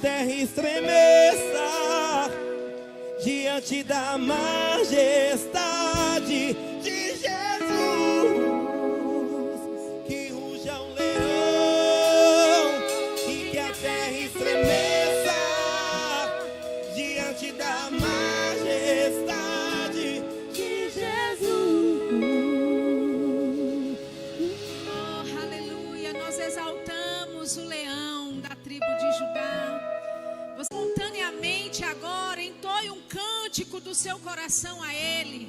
terra estremeça diante da majestade de Jesus. Que ruja um leão e que a terra estremeça diante da majestade de Jesus. Oh, aleluia, nós exaltamos o leão da tribo de Judá. Você espontaneamente agora entoie um cântico do seu coração a Ele.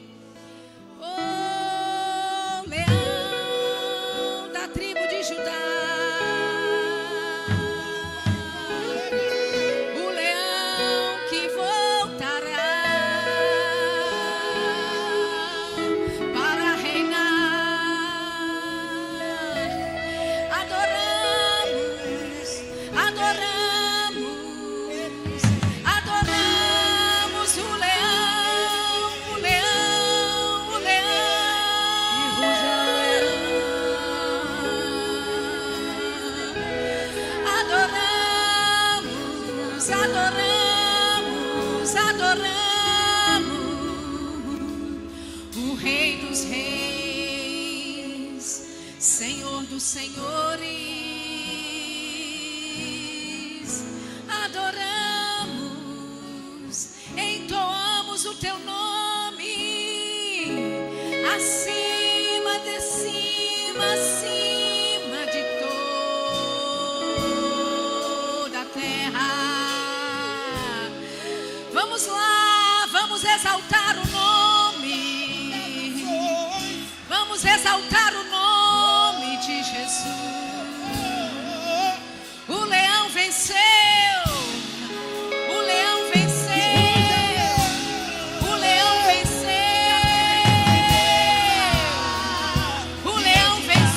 Oh, leão da tribo de Judá. O leão que voltará para reinar. Adoramos, adoramos, adoramos o leão, o leão, o leão. Adoramos, adoramos, adoramos o Rei dos Reis, Senhor dos Senhores. Adoramos, entoamos o teu nome, acima de cima, acima de toda a terra. Vamos lá, vamos exaltar o nome, vamos exaltar o nome de Jesus. O leão venceu, o leão venceu, o leão venceu, o leão venceu.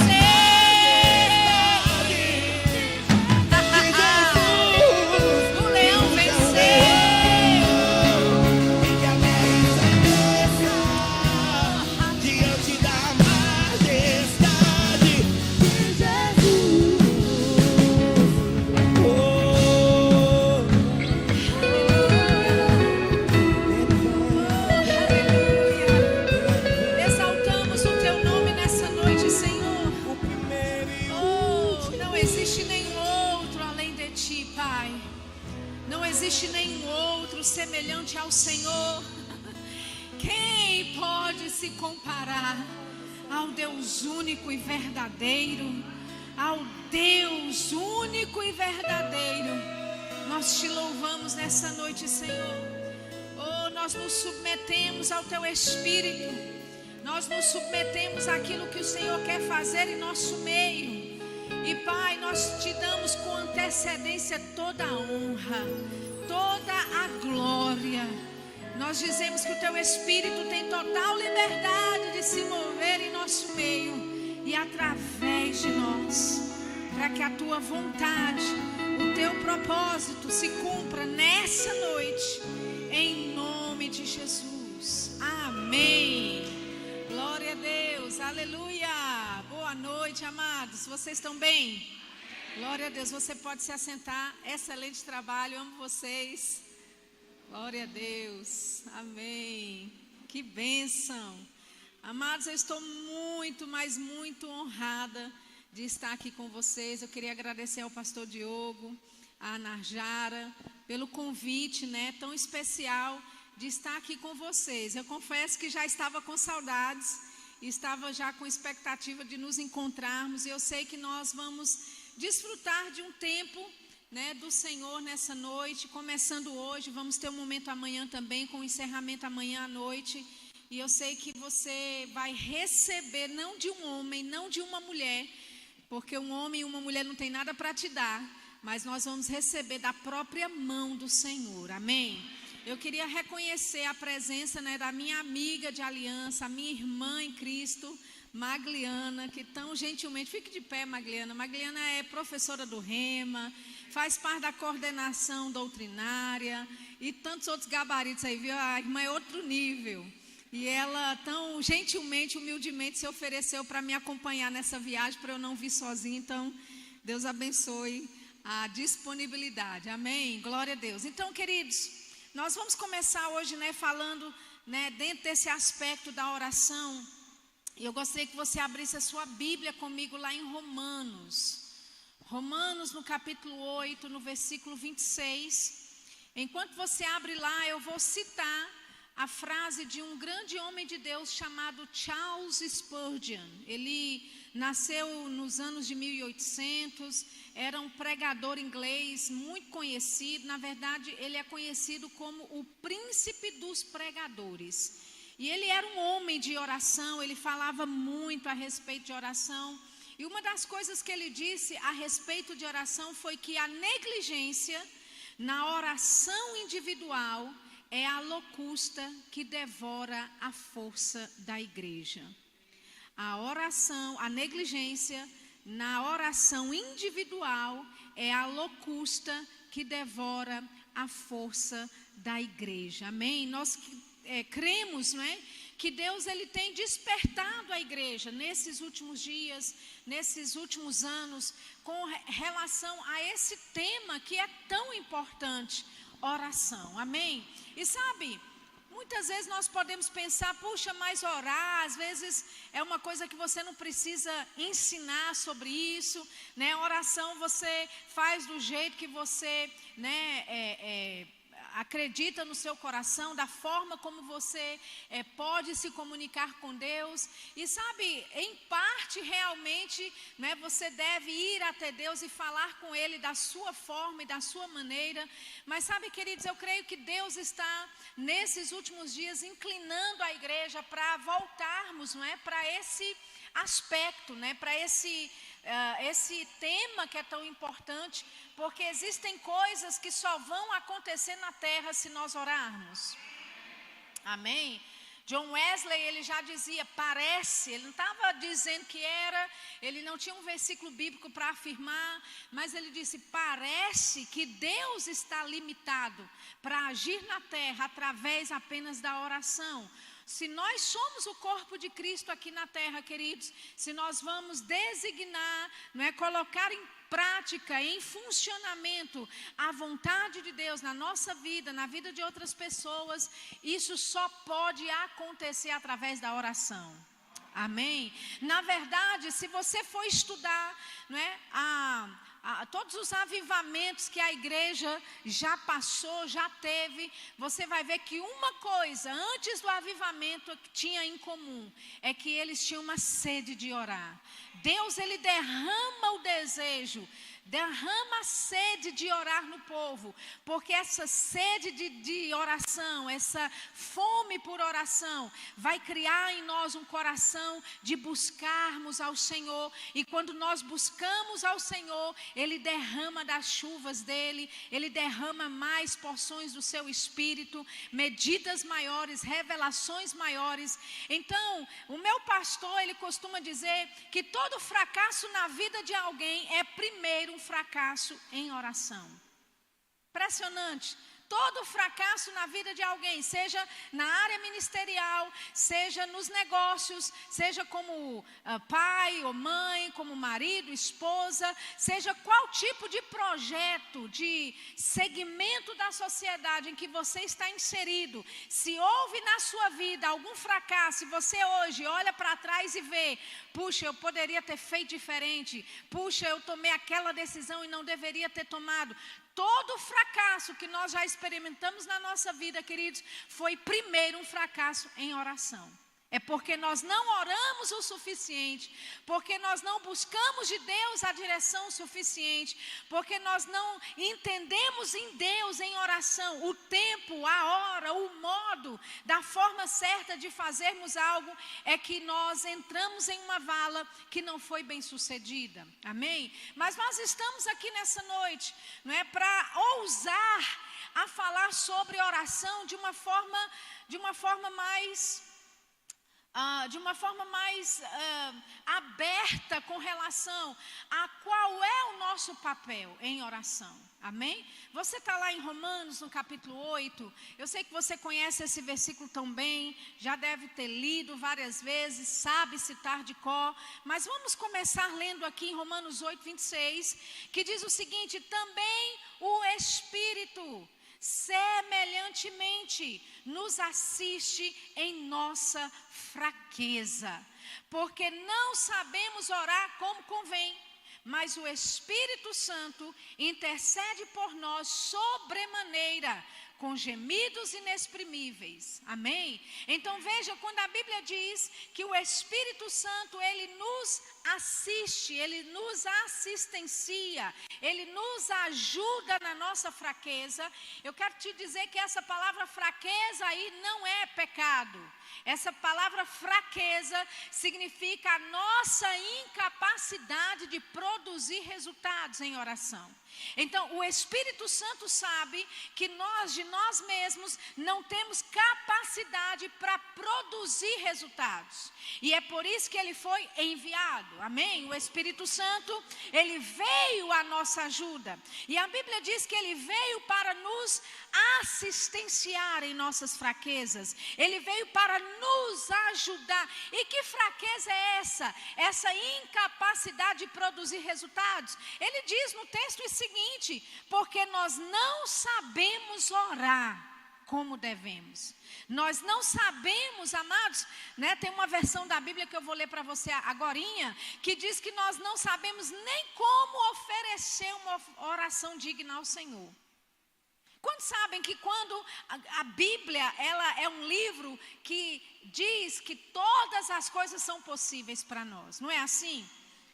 O leão venceu. Diante da majestade de Jesus. Oh, Aleluia. Exaltamos o teu nome nessa noite, Senhor. o primeiro e o Oh, não existe nenhum outro além de ti, Pai. Não existe nenhum outro semelhante ao Senhor. Quem pode se comparar ao Deus único e verdadeiro? Ao Deus único e verdadeiro. Nós te louvamos nessa noite, Senhor. Oh, nós nos submetemos ao teu Espírito. Nós nos submetemos àquilo que o Senhor quer fazer em nosso meio. E Pai, nós te damos com antecedência toda a honra, toda a glória. Nós dizemos que o teu Espírito tem total liberdade de se mover em nosso meio e através de nós, para que a tua vontade, o teu propósito se cumpra nessa noite, em nome de Jesus. Amém. Glória a Deus, aleluia. Boa noite, amados. Vocês estão bem? Glória a Deus. Você pode se assentar. Excelente trabalho, amo vocês. Glória a Deus. Amém. Que bênção. Amados, eu estou muito, mas muito honrada de estar aqui com vocês. Eu queria agradecer ao pastor Diogo, a Narjara, pelo convite, tão especial de estar aqui com vocês. Eu confesso que já estava com saudades, estava já com expectativa de nos encontrarmos. E eu sei que nós vamos desfrutar de um tempo do Senhor nessa noite, começando hoje. Vamos ter um momento amanhã também, com o encerramento amanhã à noite. E eu sei que você vai receber, não de um homem, não de uma mulher, porque um homem e uma mulher não tem nada para te dar, mas nós vamos receber da própria mão do Senhor. Amém? Eu queria reconhecer a presença da minha amiga de aliança, a minha irmã em Cristo, Magliana, que tão gentilmente, fique de pé, Magliana. Magliana é professora do Rema, faz parte da coordenação doutrinária e tantos outros gabaritos aí, viu? A irmã é outro nível. E ela tão gentilmente, humildemente se ofereceu para me acompanhar nessa viagem, para eu não vir sozinha. Então, Deus abençoe a disponibilidade. Amém? Glória a Deus. Então, queridos, nós vamos começar hoje, falando, dentro desse aspecto da oração. E eu gostaria que você abrisse a sua Bíblia comigo lá em Romanos. Romanos, no capítulo 8, no versículo 26. Enquanto você abre lá, eu vou citar a frase de um grande homem de Deus chamado Charles Spurgeon. Ele nasceu nos anos de 1800, era um pregador inglês muito conhecido. Na verdade, ele é conhecido como o príncipe dos pregadores. E ele era um homem de oração, ele falava muito a respeito de oração. E uma das coisas que ele disse a respeito de oração foi que a negligência na oração individual é a locusta que devora a força da igreja. A negligência na oração individual é a locusta que devora a força da igreja. Amém? Nós cremos, que Deus ele tem despertado a igreja nesses últimos dias, nesses últimos anos, com relação a esse tema que é tão importante, oração. Amém? E sabe, muitas vezes nós podemos pensar, puxa, mas orar, às vezes é uma coisa que você não precisa ensinar sobre isso, Oração você faz do jeito que você, acredita no seu coração, da forma como você pode se comunicar com Deus. E sabe, em parte realmente, você deve ir até Deus e falar com Ele da sua forma e da sua maneira. Mas sabe, queridos, eu creio que Deus está nesses últimos dias inclinando a igreja para voltarmos, para esse aspecto, para esse tema que é tão importante, porque existem coisas que só vão acontecer na terra se nós orarmos. Amém? John Wesley, ele já dizia, parece, ele não estava dizendo que era, ele não tinha um versículo bíblico para afirmar, mas ele disse, parece que Deus está limitado para agir na terra através apenas da oração. Se nós somos o corpo de Cristo aqui na terra, queridos, se nós vamos designar, colocar em prática, em funcionamento a vontade de Deus na nossa vida, na vida de outras pessoas, isso só pode acontecer através da oração. Amém? Na verdade, se você for estudar, todos os avivamentos que a igreja já passou, já teve, você vai ver que uma coisa antes do avivamento que tinha em comum é que eles tinham uma sede de orar. Deus, ele derrama o desejo, derrama a sede de orar no povo, porque essa sede de oração, essa fome por oração, vai criar em nós um coração de buscarmos ao Senhor. E quando nós buscamos ao Senhor, Ele derrama das chuvas dEle, Ele derrama mais porções do seu Espírito, medidas maiores, revelações maiores. Então, o meu pastor, ele costuma dizer que todo fracasso na vida de alguém é primeiro um fracasso em oração. Impressionante. Todo fracasso na vida de alguém, seja na área ministerial, seja nos negócios, seja como pai ou mãe, como marido, esposa, seja qual tipo de projeto, de segmento da sociedade em que você está inserido, se houve na sua vida algum fracasso e você hoje olha para trás e vê, puxa, eu poderia ter feito diferente, puxa, eu tomei aquela decisão e não deveria ter tomado. Todo fracasso que nós já experimentamos na nossa vida, queridos, foi primeiro um fracasso em oração. É porque nós não oramos o suficiente, porque nós não buscamos de Deus a direção suficiente, porque nós não entendemos em Deus em oração o tempo, a hora, o modo, da forma certa de fazermos algo, é que nós entramos em uma vala que não foi bem sucedida. Amém? Mas nós estamos aqui nessa noite, para ousar a falar sobre oração de uma forma mais de uma forma mais aberta com relação a qual é o nosso papel em oração. Amém? Você está lá em Romanos, no capítulo 8. Eu sei que você conhece esse versículo tão bem, já deve ter lido várias vezes, sabe citar de cor. Mas vamos começar lendo aqui em Romanos 8, 26, que diz o seguinte: também o Espírito semelhantemente nos assiste em nossa fraqueza, porque não sabemos orar como convém, mas o Espírito Santo intercede por nós sobremaneira, com gemidos inexprimíveis. Amém? Então veja, quando a Bíblia diz que o Espírito Santo, ele nos assiste, ele nos assistencia, ele nos ajuda na nossa fraqueza. Eu quero te dizer que essa palavra fraqueza aí não é pecado. Essa palavra fraqueza significa a nossa incapacidade de produzir resultados em oração. Então, o Espírito Santo sabe que nós, de nós mesmos, não temos capacidade para produzir resultados. E é por isso que ele foi enviado. Amém? O Espírito Santo, ele veio à nossa ajuda. E a Bíblia diz que ele veio para nos assistenciar em nossas fraquezas. Ele veio para nos ajudar. E que fraqueza é essa? Essa incapacidade de produzir resultados. Ele diz no texto o seguinte: porque nós não sabemos orar como devemos. Nós não sabemos, amados, né? Tem uma versão da Bíblia que eu vou ler para você agorinha, que diz que nós não sabemos nem como oferecer uma oração digna ao Senhor. Quantos sabem que quando a Bíblia, ela é um livro que diz que todas as coisas são possíveis para nós, não é assim?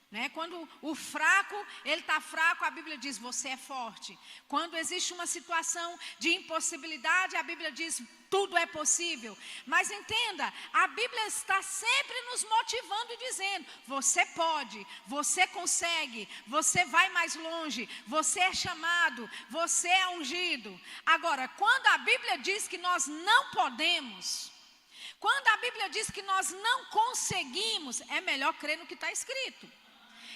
Né? Quando o fraco, ele está fraco, a Bíblia diz, você é forte. Quando existe uma situação de impossibilidade, a Bíblia diz, tudo é possível. Mas entenda, a Bíblia está sempre nos motivando e dizendo, você pode, você consegue, você vai mais longe, você é chamado, você é ungido. Agora, quando a Bíblia diz que nós não podemos, quando a Bíblia diz que nós não conseguimos, é melhor crer no que está escrito.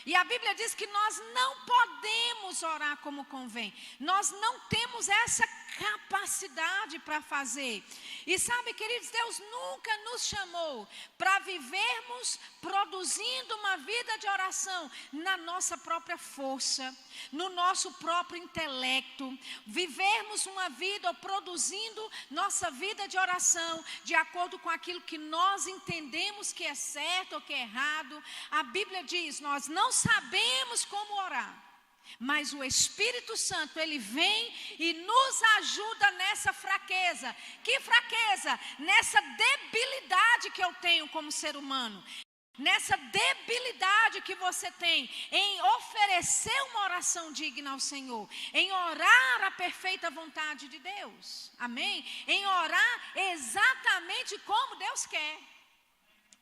E a Bíblia diz que nós não podemos orar como convém. Nós não temos essa capacidade para fazer. E sabe, queridos, Deus nunca nos chamou para vivermos produzindo uma vida de oração na nossa própria força, no nosso próprio intelecto. Vivermos uma vida produzindo nossa vida de oração de acordo com aquilo que nós entendemos que é certo ou que é errado. A Bíblia diz, nós não sabemos como orar, mas o Espírito Santo, ele vem e nos ajuda nessa fraqueza. Que fraqueza? Nessa debilidade que eu tenho como ser humano. Nessa debilidade que você tem em oferecer uma oração digna ao Senhor, em orar a perfeita vontade de Deus. Amém? Em orar exatamente como Deus quer.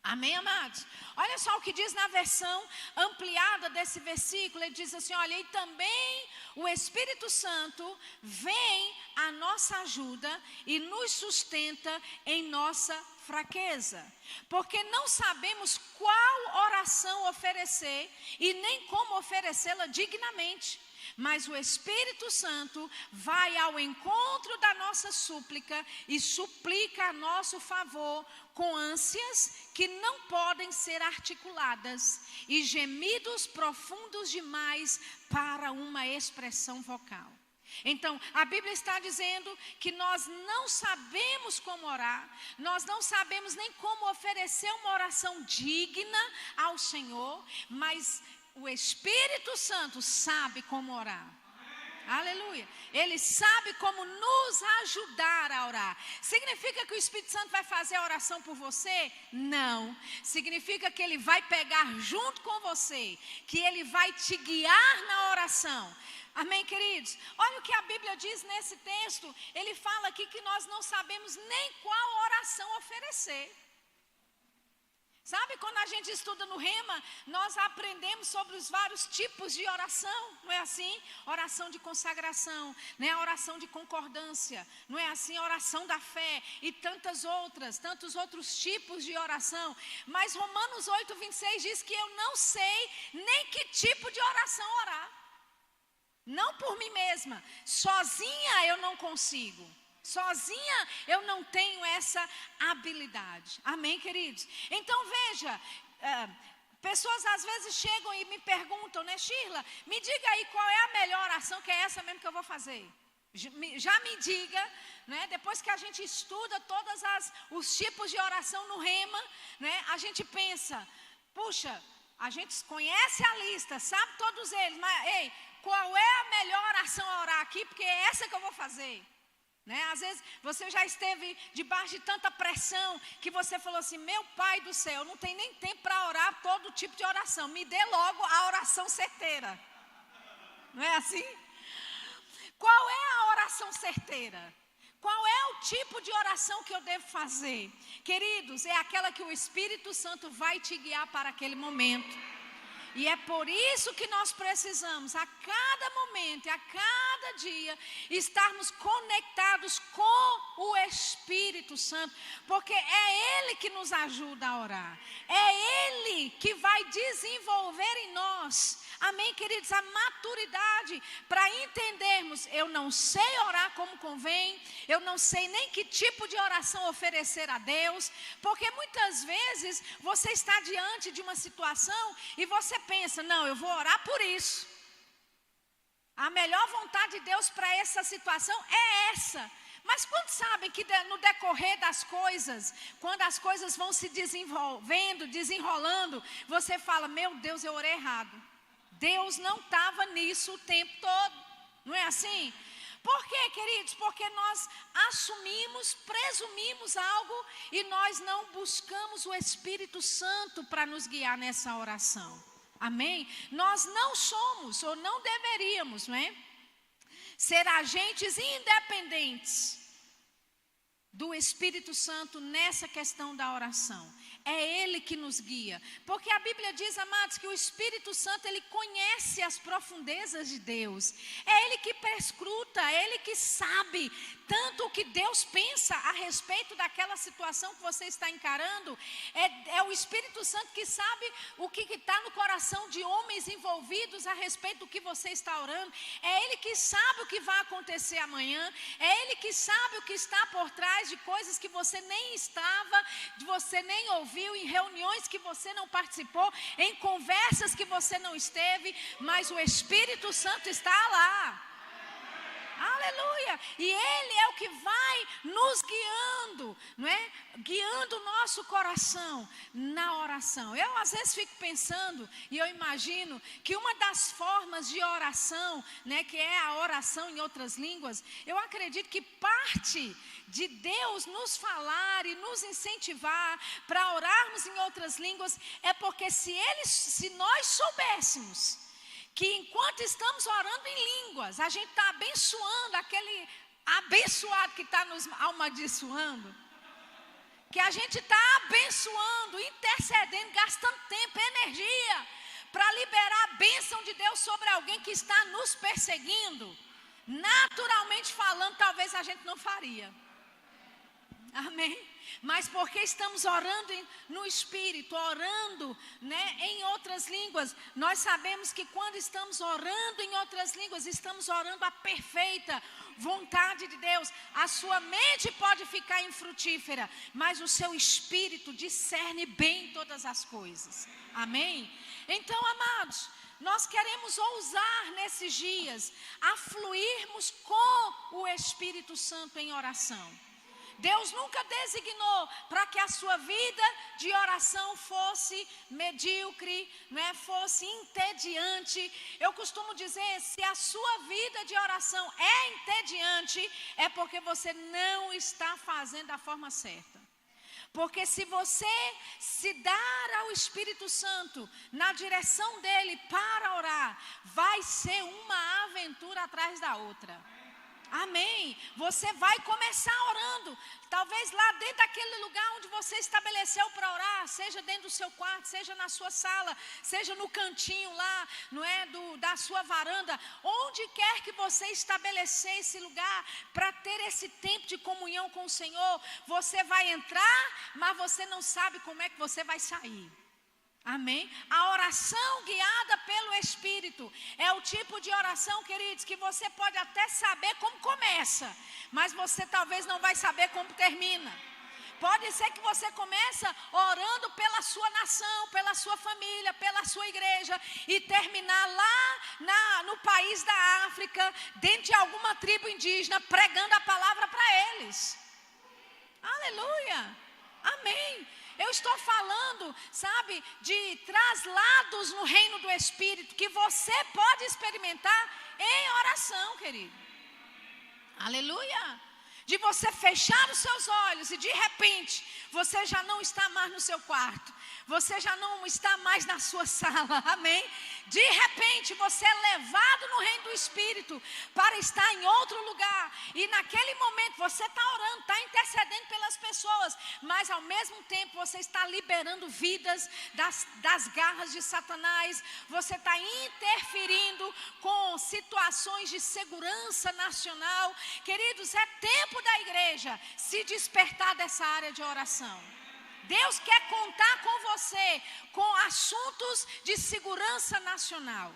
Amém, amados? Olha só o que diz na versão ampliada desse versículo. Ele diz assim, olha, e também o Espírito Santo vem à nossa ajuda e nos sustenta em nossa fraqueza. Porque não sabemos qual oração oferecer e nem como oferecê-la dignamente. Mas o Espírito Santo vai ao encontro da nossa súplica e suplica a nosso favor com ânsias que não podem ser articuladas e gemidos profundos demais para uma expressão vocal. Então, a Bíblia está dizendo que nós não sabemos como orar, nós não sabemos nem como oferecer uma oração digna ao Senhor, mas o Espírito Santo sabe como orar. Aleluia. Ele sabe como nos ajudar a orar. Significa que o Espírito Santo vai fazer a oração por você? Não. Significa que ele vai pegar junto com você, que ele vai te guiar na oração. Amém, queridos? Olha o que a Bíblia diz nesse texto. Ele fala aqui que nós não sabemos nem qual oração oferecer. Sabe, quando a gente estuda no Rema, nós aprendemos sobre os vários tipos de oração, não é assim? Oração de consagração, né? Oração de concordância, não é assim? Oração da fé e tantas outras, tantos outros tipos de oração. Mas Romanos 8:26 diz que eu não sei nem que tipo de oração orar. Não por mim mesma, sozinha eu não consigo. Sozinha eu não tenho essa habilidade. Amém, queridos? Então veja, pessoas às vezes chegam e me perguntam, né, Shirla, me diga aí qual é a melhor oração, que é essa mesmo que eu vou fazer. Já me diga, né, depois que a gente estuda todos os tipos de oração no Rema, né, a gente pensa, puxa, a gente conhece a lista, sabe todos eles, mas ei, qual é a melhor oração a orar aqui, porque é essa que eu vou fazer. Né? Às vezes você já esteve debaixo de tanta pressão que você falou assim, meu pai do céu, não tem nem tempo para orar todo tipo de oração, me dê logo a oração certeira. Não é assim? Qual é a oração certeira? Qual é o tipo de oração que eu devo fazer? Queridos, é aquela que o Espírito Santo vai te guiar para aquele momento. E é por isso que nós precisamos, a cada momento e a cada dia, estarmos conectados com o Espírito Santo, porque é Ele que nos ajuda a orar, é Ele que vai desenvolver em nós, amém, queridos, a maturidade para entendermos, eu não sei orar como convém, eu não sei nem que tipo de oração oferecer a Deus, porque muitas vezes você está diante de uma situação e você pensa, não, eu vou orar por isso. A melhor vontade de Deus para essa situação é essa. Mas quantos sabem que no decorrer das coisas, quando as coisas vão se desenvolvendo, desenrolando, você fala, meu Deus, eu orei errado. Deus não estava nisso o tempo todo. Não é assim? Por quê, queridos? Porque nós assumimos, presumimos algo e nós não buscamos o Espírito Santo para nos guiar nessa oração. Amém? Nós não somos, ou não deveríamos, não é? Ser agentes independentes do Espírito Santo nessa questão da oração. É Ele que nos guia. Porque a Bíblia diz, amados, que o Espírito Santo, Ele conhece as profundezas de Deus. É Ele que perscruta, é Ele que sabe tanto o que Deus pensa a respeito daquela situação que você está encarando. É o Espírito Santo que sabe o que está no coração de homens envolvidos a respeito do que você está orando. É Ele que sabe o que vai acontecer amanhã. É Ele que sabe o que está por trás de coisas que você nem estava, de você nem ouviu, em reuniões que você não participou, em conversas que você não esteve, mas o Espírito Santo está lá. Aleluia! E Ele é o que vai nos guiando, não é? Guiando o nosso coração na oração. Eu às vezes fico pensando, e eu imagino, que uma das formas de oração, né, que é a oração em outras línguas, eu acredito que parte de Deus nos falar e nos incentivar para orarmos em outras línguas, é porque se nós soubéssemos que enquanto estamos orando em línguas, a gente está abençoando aquele abençoado que está nos amaldiçoando, que a gente está abençoando, intercedendo, gastando tempo, energia, para liberar a bênção de Deus sobre alguém que está nos perseguindo, naturalmente falando, talvez a gente não faria. Amém? Mas porque estamos orando no Espírito, orando, né, em outras línguas, nós sabemos que quando estamos orando em outras línguas, estamos orando a perfeita vontade de Deus. A sua mente pode ficar infrutífera, mas o seu Espírito discerne bem todas as coisas. Amém? Então, amados, nós queremos ousar nesses dias a fluirmos com o Espírito Santo em oração. Deus nunca designou para que a sua vida de oração fosse medíocre, né, fosse entediante. Eu costumo dizer, se a sua vida de oração é entediante, é porque você não está fazendo da forma certa. Porque se você se dar ao Espírito Santo na direção dele para orar, vai ser uma aventura atrás da outra. Amém. Você vai começar orando. Talvez lá dentro daquele lugar onde você estabeleceu para orar, seja dentro do seu quarto, seja na sua sala, seja no cantinho lá, não é, da sua varanda, onde quer que você estabelecer esse lugar para ter esse tempo de comunhão com o Senhor, você vai entrar, mas você não sabe como é que você vai sair. Amém? A oração guiada pelo Espírito é o tipo de oração, queridos, que você pode até saber como começa, mas você talvez não vai saber como termina. Pode ser que você começa orando pela sua nação, pela sua família, pela sua igreja, e terminar lá no país da África, dentro de alguma tribo indígena, pregando a palavra para eles. Aleluia! Amém! Eu estou falando, sabe, de traslados no reino do Espírito que você pode experimentar em oração, querido. Aleluia! De você fechar os seus olhos e de repente você já não está mais no seu quarto. Você já não está mais na sua sala, amém? De repente você é levado no reino do Espírito para estar em outro lugar. E naquele momento você está orando, está intercedendo pelas pessoas, mas ao mesmo tempo você está liberando vidas das garras de Satanás. Você está interferindo com situações de segurança nacional. Queridos, é tempo da igreja se despertar dessa área de oração. Deus quer contar com você com assuntos de segurança nacional.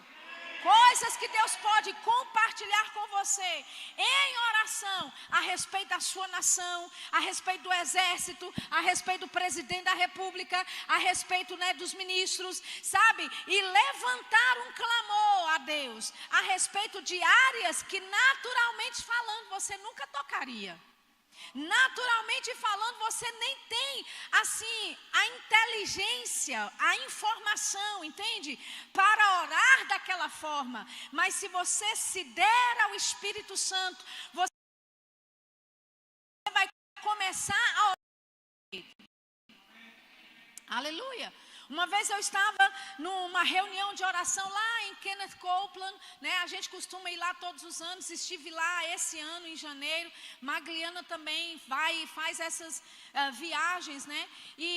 Coisas que Deus pode compartilhar com você em oração a respeito da sua nação, a respeito do exército, a respeito do presidente da república, a respeito, né, dos ministros, sabe? E levantar um clamor a Deus a respeito de áreas que naturalmente falando você nunca tocaria. Naturalmente falando, você nem tem, assim, a inteligência, a informação, entende? Para orar daquela forma. Mas se você se der ao Espírito Santo, você vai começar a orar. Aleluia. Uma vez eu estava numa reunião de oração lá em Kenneth Copeland, né? A gente costuma ir lá todos os anos, estive lá esse ano em janeiro. Magliana também vai e faz essas viagens, né? E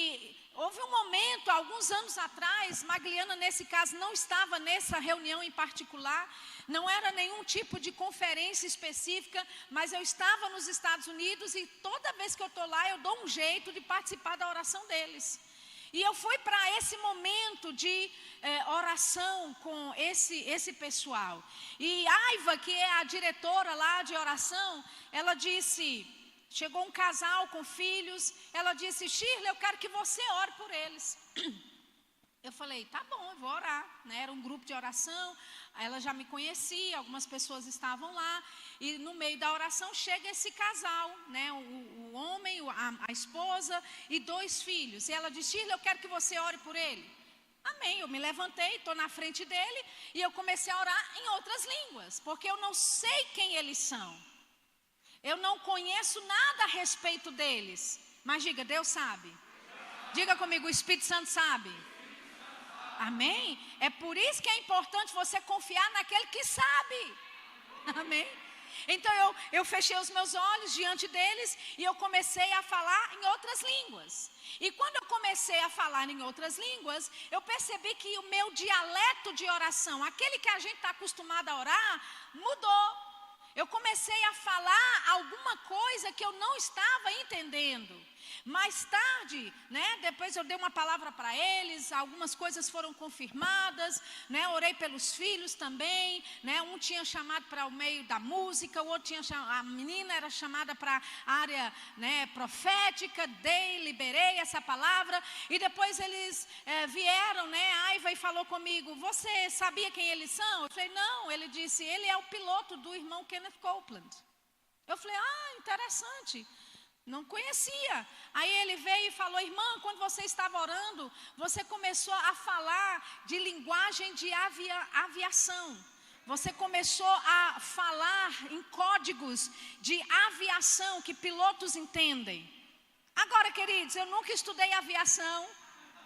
houve um momento, alguns anos atrás, Magliana nesse caso não estava nessa reunião em particular, não era nenhum tipo de conferência específica, mas eu estava nos Estados Unidos e toda vez que eu estou lá eu dou um jeito de participar da oração deles. E eu fui para esse momento de oração com esse pessoal. E Aiva, que é a diretora lá de oração, ela disse, chegou um casal com filhos, ela disse, Shirley, eu quero que você ore por eles. Eu falei, tá bom, eu vou orar, né? Era um grupo de oração, ela já me conhecia, algumas pessoas estavam lá. E no meio da oração chega esse casal, né? O homem, a esposa e 2 filhos. E ela disse, Shirley, eu quero que você ore por ele. Amém, eu me levantei, estou na frente dele e eu comecei a orar em outras línguas. Porque eu não sei quem eles são. Eu não conheço nada a respeito deles. Mas diga, Deus sabe. Diga comigo, o Espírito Santo sabe. Amém? É por isso que é importante você confiar naquele que sabe. Amém? Então eu fechei os meus olhos diante deles e eu comecei a falar em outras línguas. E quando eu comecei a falar em outras línguas, eu percebi que o meu dialeto de oração, aquele que a gente está acostumado a orar, mudou. Eu comecei a falar alguma coisa que eu não estava entendendo. Mais tarde, né, depois eu dei uma palavra para eles, algumas coisas foram confirmadas, né, orei pelos filhos também, né, um tinha chamado para o meio da música, o outro a menina era chamada para a área, né, profética, liberei essa palavra, e depois eles vieram, né, Aiva e falou comigo, você sabia quem eles são? Eu falei, não, ele disse, ele é o piloto do irmão Kenneth Copeland. Eu falei, interessante. Não conhecia. Aí ele veio e falou, irmã, quando você estava orando, você começou a falar de linguagem de aviação. Você começou a falar em códigos de aviação que pilotos entendem. Agora, queridos, eu nunca estudei aviação.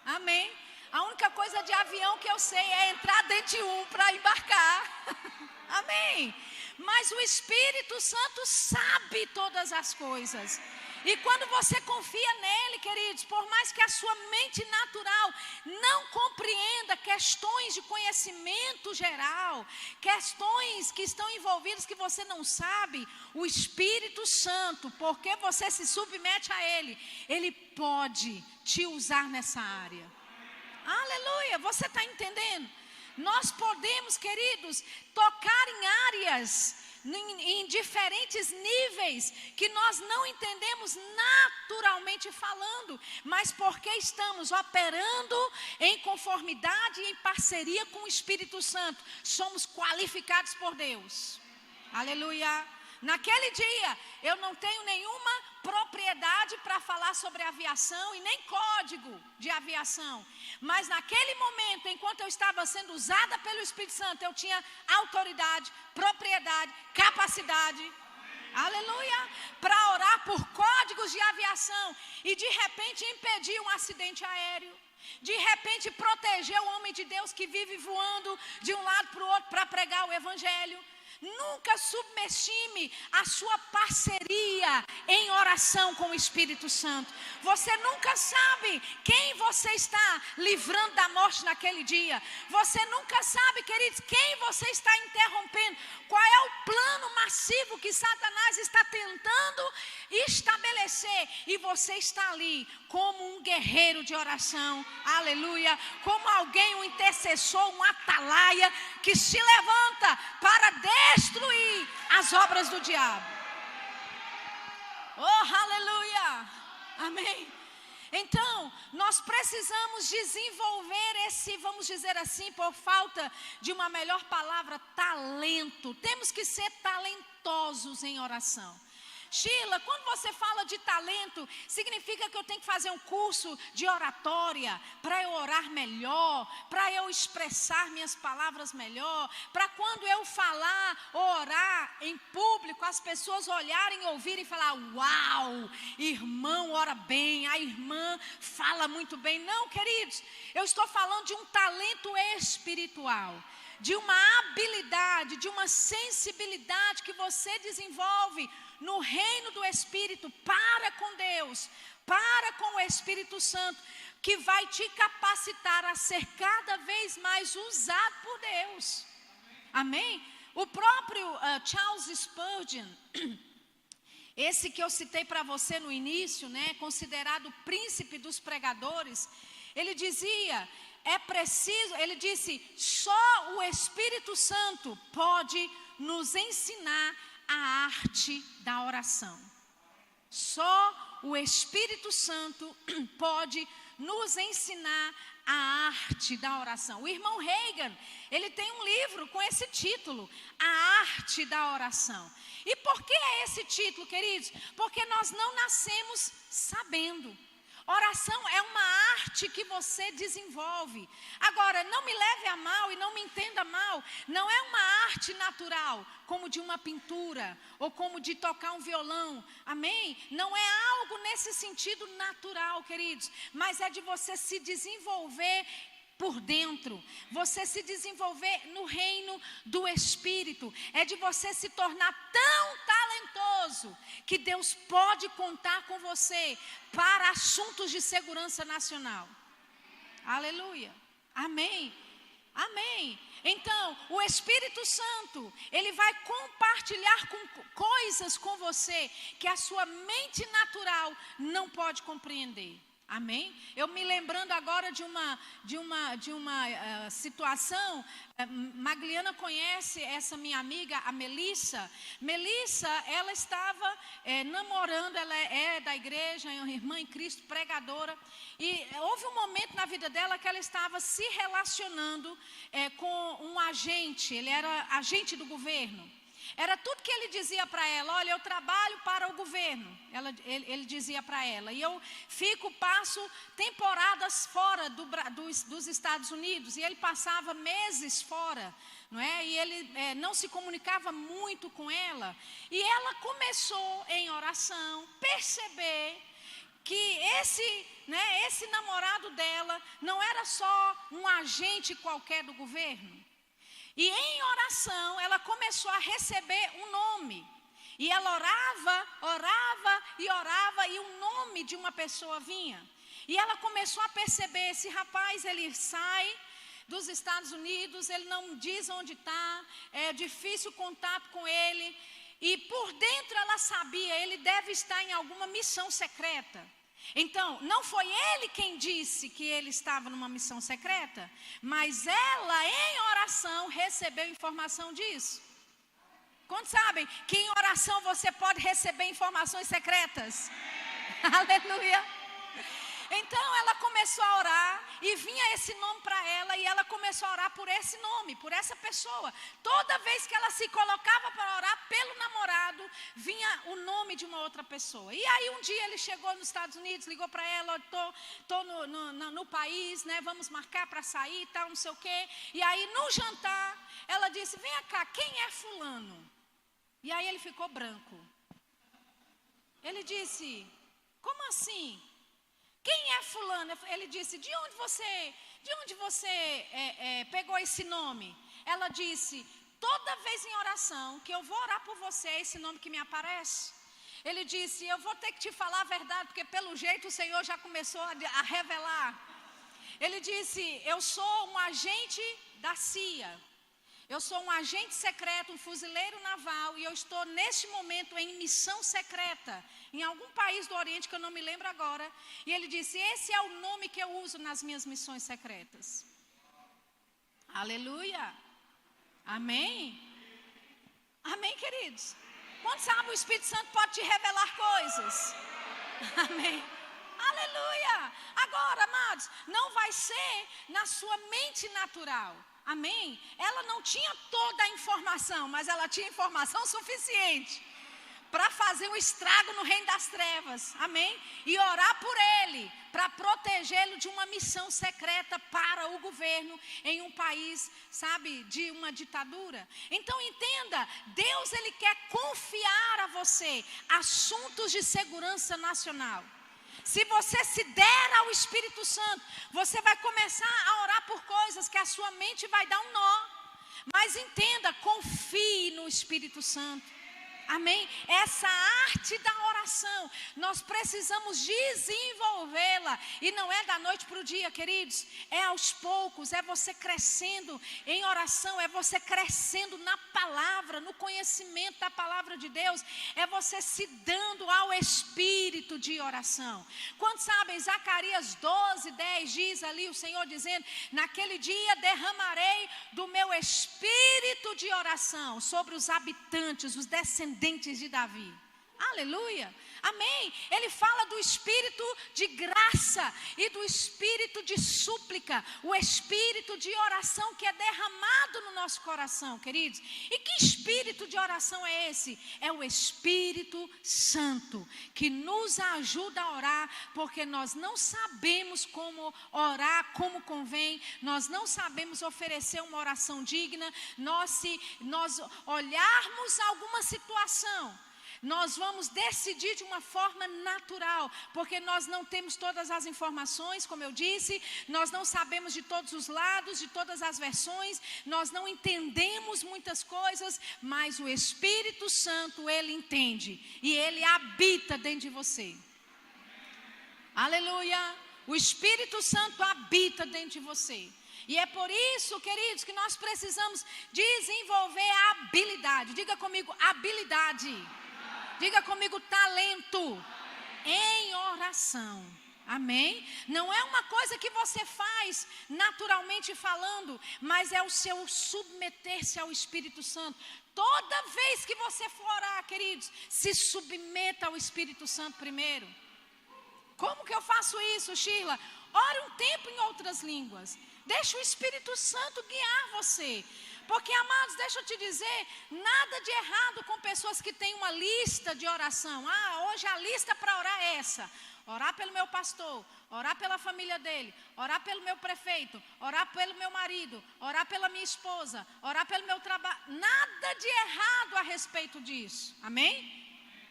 Amém? A única coisa de avião que eu sei é entrar dentro de um para embarcar. Amém? Mas o Espírito Santo sabe todas as coisas. E quando você confia nele, queridos, por mais que a sua mente natural não compreenda questões de conhecimento geral, questões que estão envolvidas que você não sabe, o Espírito Santo, porque você se submete a ele pode te usar nessa área. Aleluia, você está entendendo? Nós podemos, queridos, tocar em áreas, em diferentes níveis, que nós não entendemos naturalmente falando, mas porque estamos operando em conformidade e em parceria com o Espírito Santo, somos qualificados por Deus. Aleluia. Naquele dia, eu não tenho nenhuma propriedade para falar sobre aviação e nem código de aviação. Mas naquele momento, enquanto eu estava sendo usada pelo Espírito Santo, eu tinha autoridade, propriedade, capacidade, aleluia, para orar por códigos de aviação e de repente impedir um acidente aéreo. De repente proteger o homem de Deus que vive voando de um lado para o outro para pregar o Evangelho. Nunca subestime a sua parceria em oração com o Espírito Santo. Você nunca sabe quem você está livrando da morte naquele dia. Você nunca sabe, queridos, quem você está interrompendo. Qual é o plano massivo que Satanás está tentando estabelecer. E você está ali como um guerreiro de oração. Aleluia. Como alguém, um intercessor, um atalaia que se levanta para destruir as obras do diabo. Oh, aleluia. Amém. Então, nós precisamos desenvolver esse, vamos dizer assim, por falta de uma melhor palavra, talento. Temos que ser talentosos em oração. Sheila, quando você fala de talento, significa que eu tenho que fazer um curso de oratória para eu orar melhor, para eu expressar minhas palavras melhor, para quando eu falar ou orar em público, as pessoas olharem, ouvirem e falar: uau, irmão ora bem, a irmã fala muito bem. Não, queridos, eu estou falando de um talento espiritual, de uma habilidade, de uma sensibilidade que você desenvolve no reino do Espírito, para com Deus, para com o Espírito Santo, que vai te capacitar a ser cada vez mais usado por Deus. Amém? O próprio Charles Spurgeon, esse que eu citei para você no início, né, considerado o príncipe dos pregadores, ele dizia, ele disse, só o Espírito Santo pode nos ensinar a arte da oração. Só o Espírito Santo pode nos ensinar a arte da oração. O irmão Reagan, ele tem um livro com esse título, A Arte da Oração. E por que é esse título, queridos? Porque nós não nascemos sabendo. Oração é uma arte que você desenvolve. Agora, não me leve a mal e não me entenda mal. Não é uma arte natural, como de uma pintura ou como de tocar um violão. Amém? Não é algo nesse sentido natural, queridos. Mas é de você se desenvolver por dentro, você se desenvolver no reino do Espírito, é de você se tornar tão talentoso que Deus pode contar com você para assuntos de segurança nacional. Aleluia, amém, amém. Então, o Espírito Santo, ele vai compartilhar coisas com você que a sua mente natural não pode compreender. Amém? Eu me lembrando agora de uma situação, Magliana conhece essa minha amiga, a Melissa. Melissa, ela estava namorando, ela é da igreja, é uma irmã em Cristo, pregadora. E houve um momento na vida dela que ela estava se relacionando com um agente, ele era agente do governo. Era tudo que ele dizia para ela: olha, eu trabalho para o governo, ele dizia para ela, e eu passo temporadas fora dos Estados Unidos, e ele passava meses fora, não é? E ele não se comunicava muito com ela, e ela começou em oração perceber que esse namorado dela não era só um agente qualquer do governo. E em oração, ela começou a receber um nome. E ela orava e orava, e o nome de uma pessoa vinha. E ela começou a perceber, esse rapaz, ele sai dos Estados Unidos, ele não diz onde está, é difícil o contato com ele. E por dentro ela sabia, ele deve estar em alguma missão secreta. Então, não foi ele quem disse que ele estava numa missão secreta, mas ela, em oração, recebeu informação disso. Quantos sabem que em oração você pode receber informações secretas? Aleluia! Então ela começou a orar e vinha esse nome para ela, e ela começou a orar por esse nome, por essa pessoa. Toda vez que ela se colocava para orar pelo namorado, vinha o nome de uma outra pessoa. E aí um dia ele chegou nos Estados Unidos, ligou para ela, estou no país, né, vamos marcar para sair e tal, não sei o quê. E aí no jantar, ela disse, vem cá, quem é fulano? E aí ele ficou branco. Ele disse, como assim? Quem é fulano? Ele disse, de onde você pegou esse nome? Ela disse, toda vez em oração que eu vou orar por você, é esse nome que me aparece. Ele disse, eu vou ter que te falar a verdade, porque pelo jeito o Senhor já começou a revelar. Ele disse, eu sou um agente da CIA. Eu sou um agente secreto, um fuzileiro naval, e eu estou neste momento em missão secreta, em algum país do Oriente que eu não me lembro agora. E ele disse, esse é o nome que eu uso nas minhas missões secretas. Aleluia! Amém? Amém, queridos? Quando sabe o Espírito Santo pode te revelar coisas. Amém? Aleluia! Agora, amados, não vai ser na sua mente natural. Amém? Ela não tinha toda a informação, mas ela tinha informação suficiente para fazer um estrago no reino das trevas. Amém? E orar por ele, para protegê-lo de uma missão secreta para o governo em um país, sabe, de uma ditadura. Então entenda, Deus ele quer confiar a você assuntos de segurança nacional. Se você se der ao Espírito Santo, você vai começar a orar por coisas que a sua mente vai dar um nó. Mas entenda, confie no Espírito Santo. Amém? Essa arte da oração, nós precisamos desenvolvê-la. E não é da noite para o dia, queridos. É aos poucos, é você crescendo em oração, é você crescendo na palavra, no conhecimento da palavra de Deus. É você se dando ao espírito de oração. Quantos sabem, Zacarias 12:10 diz ali o Senhor dizendo, naquele dia derramarei do meu espírito de oração sobre os habitantes, os descendentes de Davi. Aleluia, amém. Ele fala do espírito de graça e do espírito de súplica, o espírito de oração que é derramado no nosso coração, queridos. E que espírito de oração é esse? É o Espírito Santo que nos ajuda a orar, porque nós não sabemos como orar como convém, nós não sabemos oferecer uma oração digna. Se nós olharmos alguma situação, nós vamos decidir de uma forma natural, porque nós não temos todas as informações, como eu disse, nós não sabemos de todos os lados, de todas as versões, nós não entendemos muitas coisas, mas o Espírito Santo, ele entende, e ele habita dentro de você. Aleluia! O Espírito Santo habita dentro de você. E é por isso, queridos, que nós precisamos desenvolver a habilidade. Diga comigo, habilidade. Diga comigo, talento em oração. Amém? Não é uma coisa que você faz naturalmente falando, mas é o seu submeter-se ao Espírito Santo. Toda vez que você for orar, queridos, se submeta ao Espírito Santo primeiro. Como que eu faço isso, Sheila? Ore um tempo em outras línguas. Deixa o Espírito Santo guiar você. Porque, amados, deixa eu te dizer, nada de errado com pessoas que têm uma lista de oração. Hoje a lista para orar é essa. Orar pelo meu pastor, orar pela família dele, orar pelo meu prefeito, orar pelo meu marido, orar pela minha esposa, orar pelo meu trabalho. Nada de errado a respeito disso. Amém?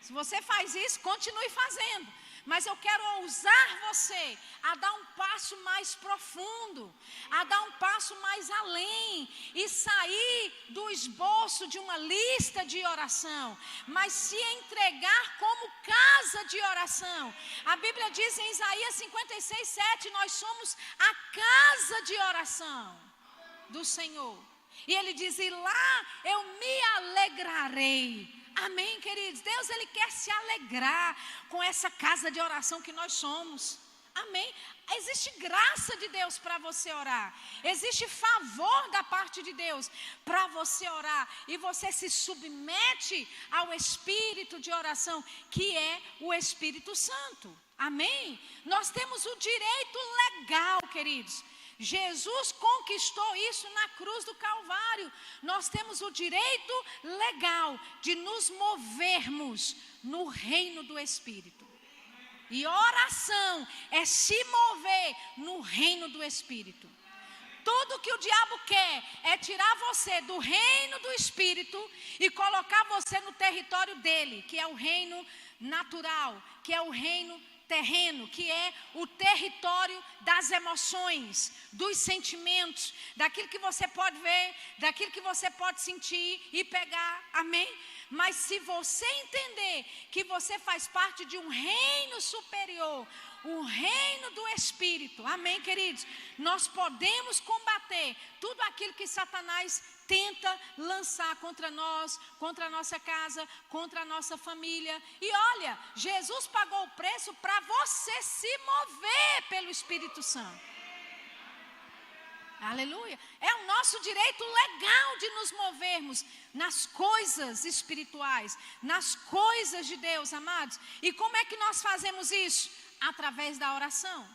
Se você faz isso, continue fazendo. Mas eu quero ousar você a dar um passo mais profundo, a dar um passo mais além e sair do esboço de uma lista de oração, mas se entregar como casa de oração. A Bíblia diz em Isaías 56:7, nós somos a casa de oração do Senhor. E ele diz, e lá eu me alegrarei. Amém, queridos? Deus, ele quer se alegrar com essa casa de oração que nós somos. Amém? Existe graça de Deus para você orar. Existe favor da parte de Deus para você orar. E você se submete ao espírito de oração, que é o Espírito Santo. Amém? Nós temos o direito legal, queridos. Jesus conquistou isso na cruz do Calvário. Nós temos o direito legal de nos movermos no reino do Espírito. E oração é se mover no reino do Espírito. Tudo que o diabo quer é tirar você do reino do Espírito e colocar você no território dele, que é o reino natural, que é o reino terreno, que é o território das emoções, dos sentimentos, daquilo que você pode ver, daquilo que você pode sentir e pegar, amém? Mas se você entender que você faz parte de um reino superior, o reino do Espírito, amém, queridos? Nós podemos combater tudo aquilo que Satanás tenta lançar contra nós, contra a nossa casa, contra a nossa família. E olha, Jesus pagou o preço para você se mover pelo Espírito Santo. Aleluia. É o nosso direito legal de nos movermos nas coisas espirituais, nas coisas de Deus, amados. E como é que nós fazemos isso? Através da oração.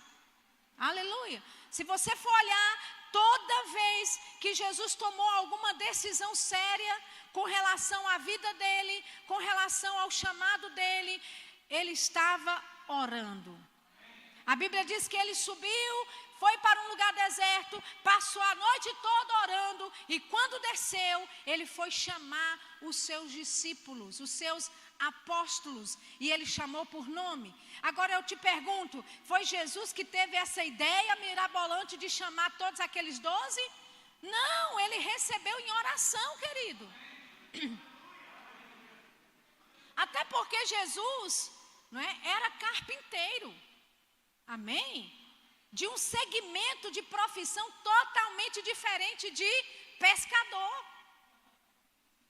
Aleluia. Se você for olhar, toda vez que Jesus tomou alguma decisão séria com relação à vida dele, com relação ao chamado dele, ele estava orando. A Bíblia diz que ele subiu, foi para um lugar deserto, passou a noite toda orando, e quando desceu, ele foi chamar os seus discípulos, os seus apóstolos, e ele chamou por nome. Agora eu te pergunto, foi Jesus que teve essa ideia mirabolante de chamar todos aqueles 12? Não, ele recebeu em oração, querido. Até porque Jesus, não é, era carpinteiro. Amém? De um segmento de profissão totalmente diferente de pescador.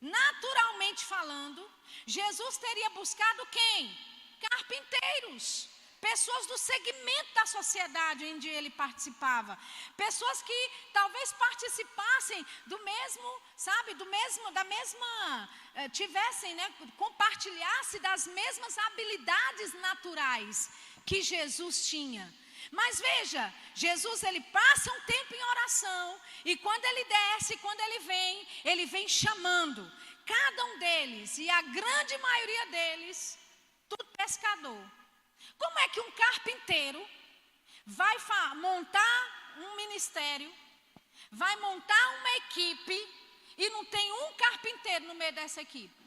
Naturalmente falando, Jesus teria buscado quem? Carpinteiros. Pessoas do segmento da sociedade onde ele participava. Pessoas que talvez participassem do mesmo, sabe, tivessem, né, compartilhasse das mesmas habilidades naturais que Jesus tinha. Mas veja, Jesus ele passa um tempo em oração, e quando ele desce, quando ele vem chamando cada um deles, e a grande maioria deles, tudo pescador. Como é que um carpinteiro vai montar um ministério, vai montar uma equipe, e não tem um carpinteiro no meio dessa equipe?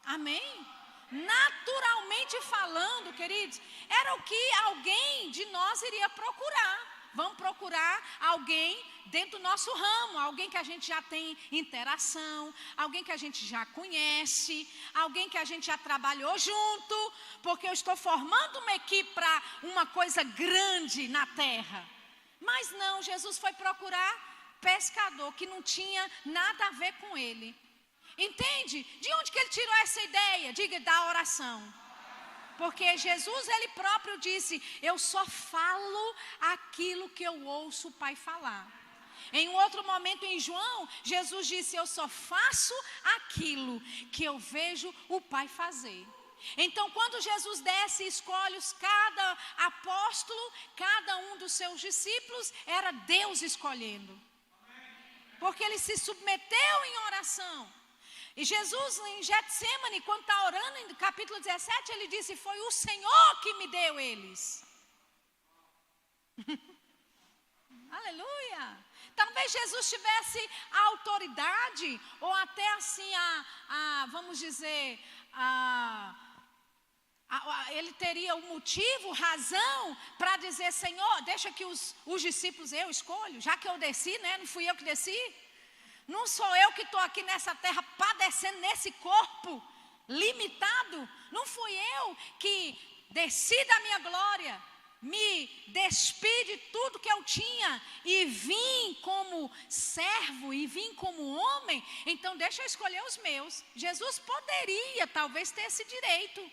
Amém? Naturalmente falando, queridos, era o que alguém de nós iria procurar. Vamos procurar alguém dentro do nosso ramo, alguém que a gente já tem interação, alguém que a gente já conhece, alguém que a gente já trabalhou junto, porque eu estou formando uma equipe para uma coisa grande na terra. Mas não, Jesus foi procurar pescador que não tinha nada a ver com ele. Entende? De onde que ele tirou essa ideia? Diga, da oração. Porque Jesus, ele próprio disse, eu só falo aquilo que eu ouço o Pai falar. Em um outro momento em João, Jesus disse, eu só faço aquilo que eu vejo o Pai fazer. Então, quando Jesus desce e escolhe cada apóstolo, cada um dos seus discípulos, era Deus escolhendo. Porque ele se submeteu em oração. E Jesus, em Getsêmani, quando está orando, no capítulo 17, ele disse, foi o Senhor que me deu eles. Aleluia. Talvez Jesus tivesse a autoridade, ou até assim, vamos dizer, ele teria um motivo, razão para dizer: Senhor, deixa que os discípulos eu escolho, já que eu desci, né? Não fui eu que desci. Não sou eu que estou aqui nessa terra padecendo nesse corpo limitado. Não fui eu que desci da minha glória, me despi de tudo que eu tinha e vim como servo e vim como homem. Então deixa eu escolher os meus. Jesus poderia talvez ter esse direito,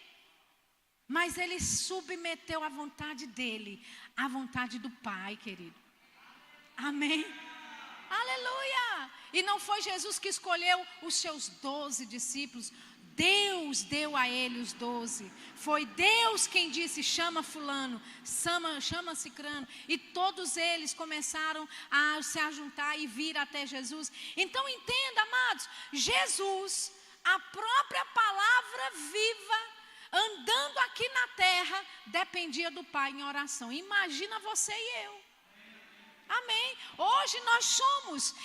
mas ele submeteu a vontade dele, à vontade do Pai, querido. Amém? Aleluia! E não foi Jesus que escolheu os seus 12 discípulos. Deus deu a ele os 12. Foi Deus quem disse: chama fulano, chama cicrano. E todos eles começaram a se ajuntar e vir até Jesus. Então entenda, amados, Jesus, a própria palavra viva, andando aqui na terra, dependia do Pai em oração. Imagina você e eu. Amém? Hoje nós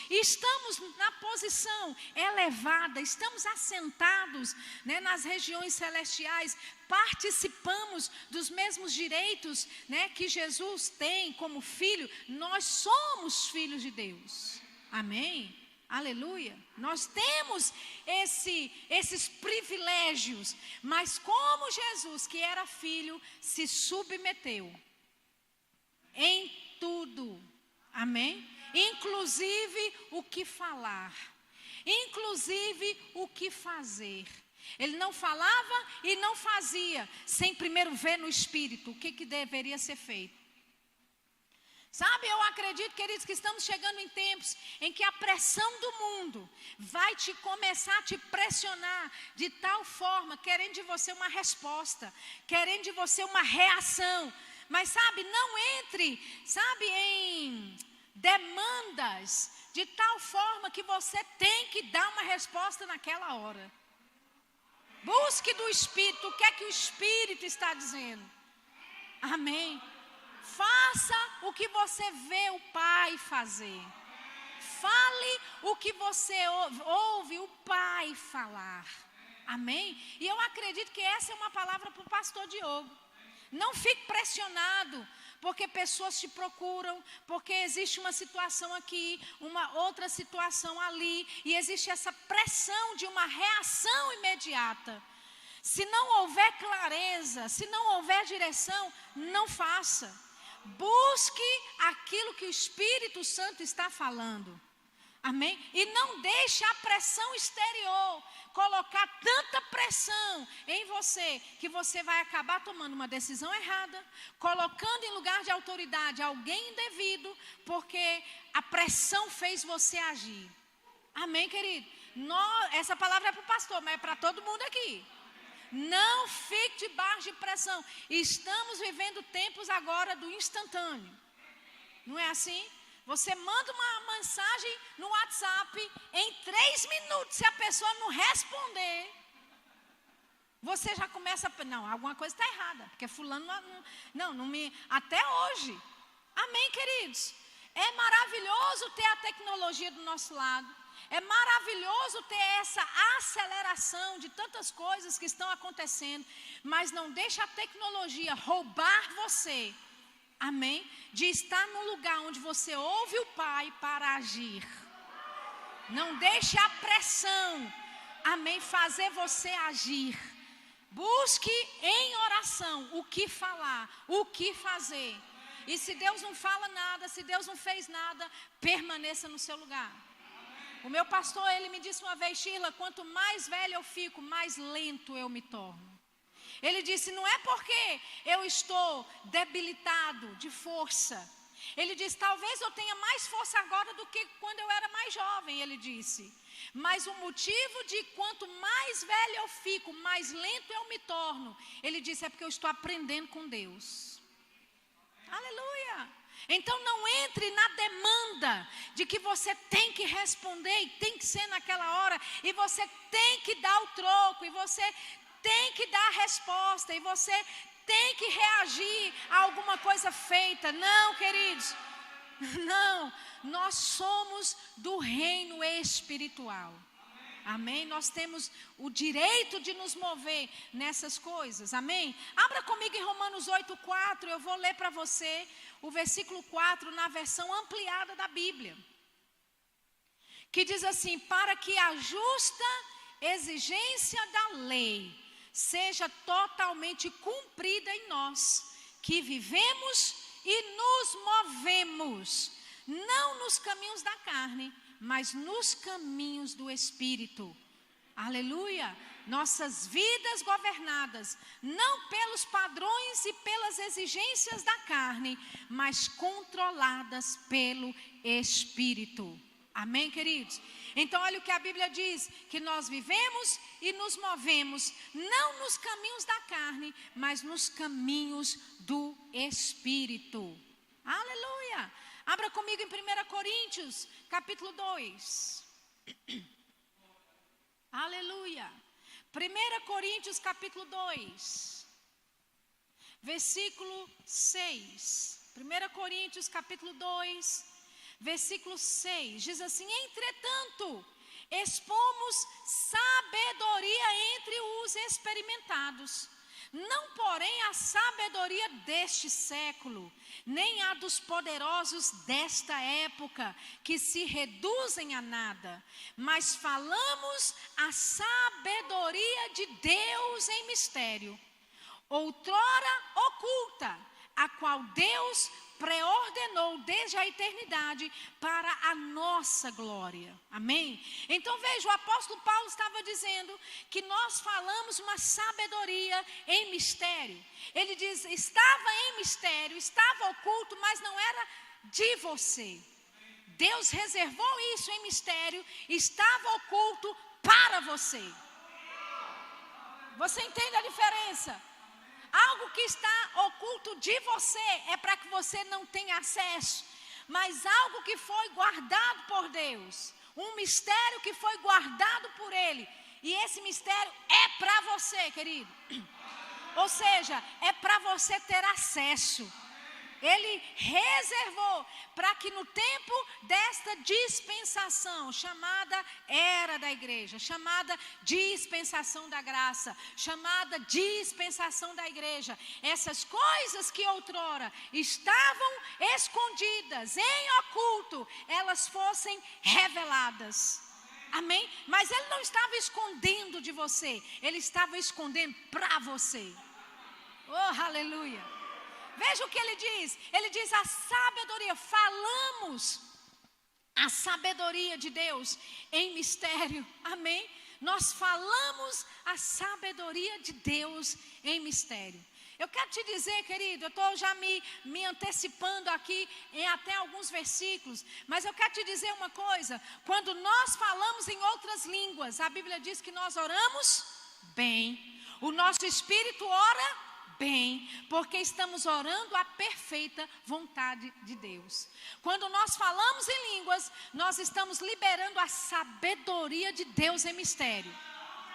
estamos na posição elevada, estamos assentados, né, nas regiões celestiais, participamos dos mesmos direitos, né, que Jesus tem como filho. Nós somos filhos de Deus. Amém? Aleluia. Nós temos esses privilégios, mas como Jesus, que era filho, se submeteu em tudo. Amém? Inclusive o que falar, inclusive o que fazer. Ele não falava e não fazia sem primeiro ver no Espírito o que deveria ser feito. Sabe, eu acredito, queridos, que estamos chegando em tempos em que a pressão do mundo vai começar a te pressionar de tal forma, querendo de você uma resposta, querendo de você uma reação. Mas sabe, não entre, sabe, em demandas de tal forma que você tem que dar uma resposta naquela hora. Busque do Espírito, o que é que o Espírito está dizendo. Amém? Faça o que você vê o Pai fazer. Fale o que você ouve o Pai falar. Amém? E eu acredito que essa é uma palavra para o pastor Diogo. Não fique pressionado, porque pessoas te procuram, porque existe uma situação aqui, uma outra situação ali, e existe essa pressão de uma reação imediata. Se não houver clareza, se não houver direção, não faça. Busque aquilo que o Espírito Santo está falando. Amém? E não deixe a pressão exterior colocar tanta pressão em você, que você vai acabar tomando uma decisão errada, colocando em lugar de autoridade alguém indevido, porque a pressão fez você agir. Amém, querido? Essa palavra é para o pastor, mas é para todo mundo aqui. Não fique debaixo de pressão. Estamos vivendo tempos agora do instantâneo. Não é assim? Você manda uma mensagem no WhatsApp, em 3 minutos, se a pessoa não responder, você já começa a... Não, alguma coisa está errada, porque fulano não me... Até hoje. Amém, queridos? É maravilhoso ter a tecnologia do nosso lado. É maravilhoso ter essa aceleração de tantas coisas que estão acontecendo, mas não deixe a tecnologia roubar você. Amém? De estar num lugar onde você ouve o Pai para agir. Não deixe a pressão, amém, fazer você agir. Busque em oração o que falar, o que fazer. E se Deus não fala nada, se Deus não fez nada, permaneça no seu lugar. O meu pastor, ele me disse uma vez: Sheila, quanto mais velho eu fico, mais lento eu me torno. Ele disse: não é porque eu estou debilitado de força. Ele disse: talvez eu tenha mais força agora do que quando eu era mais jovem, ele disse. Mas o motivo de quanto mais velho eu fico, mais lento eu me torno, ele disse, é porque eu estou aprendendo com Deus. Aleluia! Então não entre na demanda de que você tem que responder e tem que ser naquela hora, e você tem que dar o troco, e você tem que dar a resposta, e você tem que reagir a alguma coisa feita. Não, queridos, não. Nós somos do reino espiritual. Amém? Nós temos o direito de nos mover nessas coisas. Amém? Abra comigo em Romanos 8:4. Eu vou ler para você o versículo 4 na versão ampliada da Bíblia. Que diz assim: para que a justa exigência da lei seja totalmente cumprida em nós, que vivemos e nos movemos, não nos caminhos da carne, mas nos caminhos do Espírito. Aleluia! Nossas vidas governadas, não pelos padrões e pelas exigências da carne, mas controladas pelo Espírito. Amém, queridos? Então, olha o que a Bíblia diz, que nós vivemos e nos movemos, não nos caminhos da carne, mas nos caminhos do Espírito. Aleluia! Abra comigo em 1 Coríntios, capítulo 2. Aleluia! 1 Coríntios, capítulo 2, versículo 6. 1 Coríntios, capítulo 2, versículo 6, diz assim: entretanto, expomos sabedoria entre os experimentados, não porém a sabedoria deste século, nem a dos poderosos desta época, que se reduzem a nada, mas falamos a sabedoria de Deus em mistério, outrora oculta, a qual Deus preordenou desde a eternidade para a nossa glória. Amém? Então veja, o apóstolo Paulo estava dizendo que nós falamos uma sabedoria em mistério. Ele diz, estava em mistério, estava oculto, mas não era de você. Deus reservou isso em mistério, estava oculto para você. Você entende a diferença? Algo que está oculto de você é para que você não tenha acesso, mas algo que foi guardado por Deus, um mistério que foi guardado por Ele, e esse mistério é para você, querido. Ou seja, é para você ter acesso. Ele reservou para que no tempo desta dispensação, chamada era da igreja, chamada dispensação da graça, chamada dispensação da igreja, essas coisas que outrora estavam escondidas em oculto, elas fossem reveladas. Amém? Mas ele não estava escondendo de você, ele estava escondendo para você. Oh, aleluia! Veja o que ele diz a sabedoria, falamos a sabedoria de Deus em mistério, amém? Nós falamos a sabedoria de Deus em mistério. Eu quero te dizer, querido, eu estou já me antecipando aqui em até alguns versículos, mas eu quero te dizer uma coisa, quando nós falamos em outras línguas, a Bíblia diz que nós oramos bem, o nosso espírito ora bem, porque estamos orando a perfeita vontade de Deus. Quando nós falamos em línguas, nós estamos liberando a sabedoria de Deus em mistério.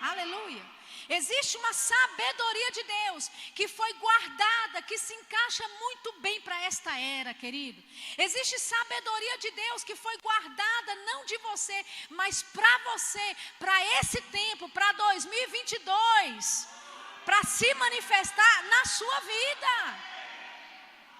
Aleluia! Existe uma sabedoria de Deus que foi guardada, que se encaixa muito bem para esta era, querido. Existe sabedoria de Deus que foi guardada não de você, mas para você, para esse tempo, para 2022. Para se manifestar na sua vida.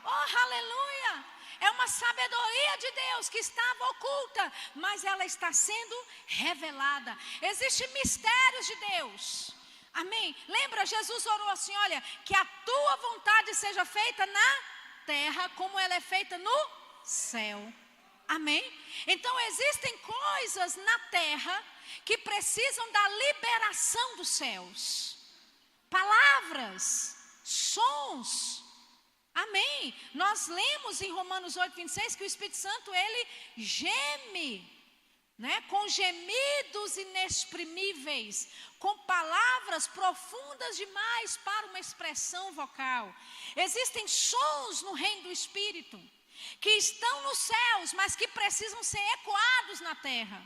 Oh, aleluia! É uma sabedoria de Deus que estava oculta, mas ela está sendo revelada. Existem mistérios de Deus. Amém? Lembra, Jesus orou assim, olha, que a tua vontade seja feita na terra como ela é feita no céu. Amém? Então existem coisas na terra que precisam da liberação dos céus. Palavras, sons, amém. Nós lemos em Romanos 8:26 que o Espírito Santo, ele geme, né, com gemidos inexprimíveis, com palavras profundas demais para uma expressão vocal. Existem sons no reino do Espírito, que estão nos céus, mas que precisam ser ecoados na terra.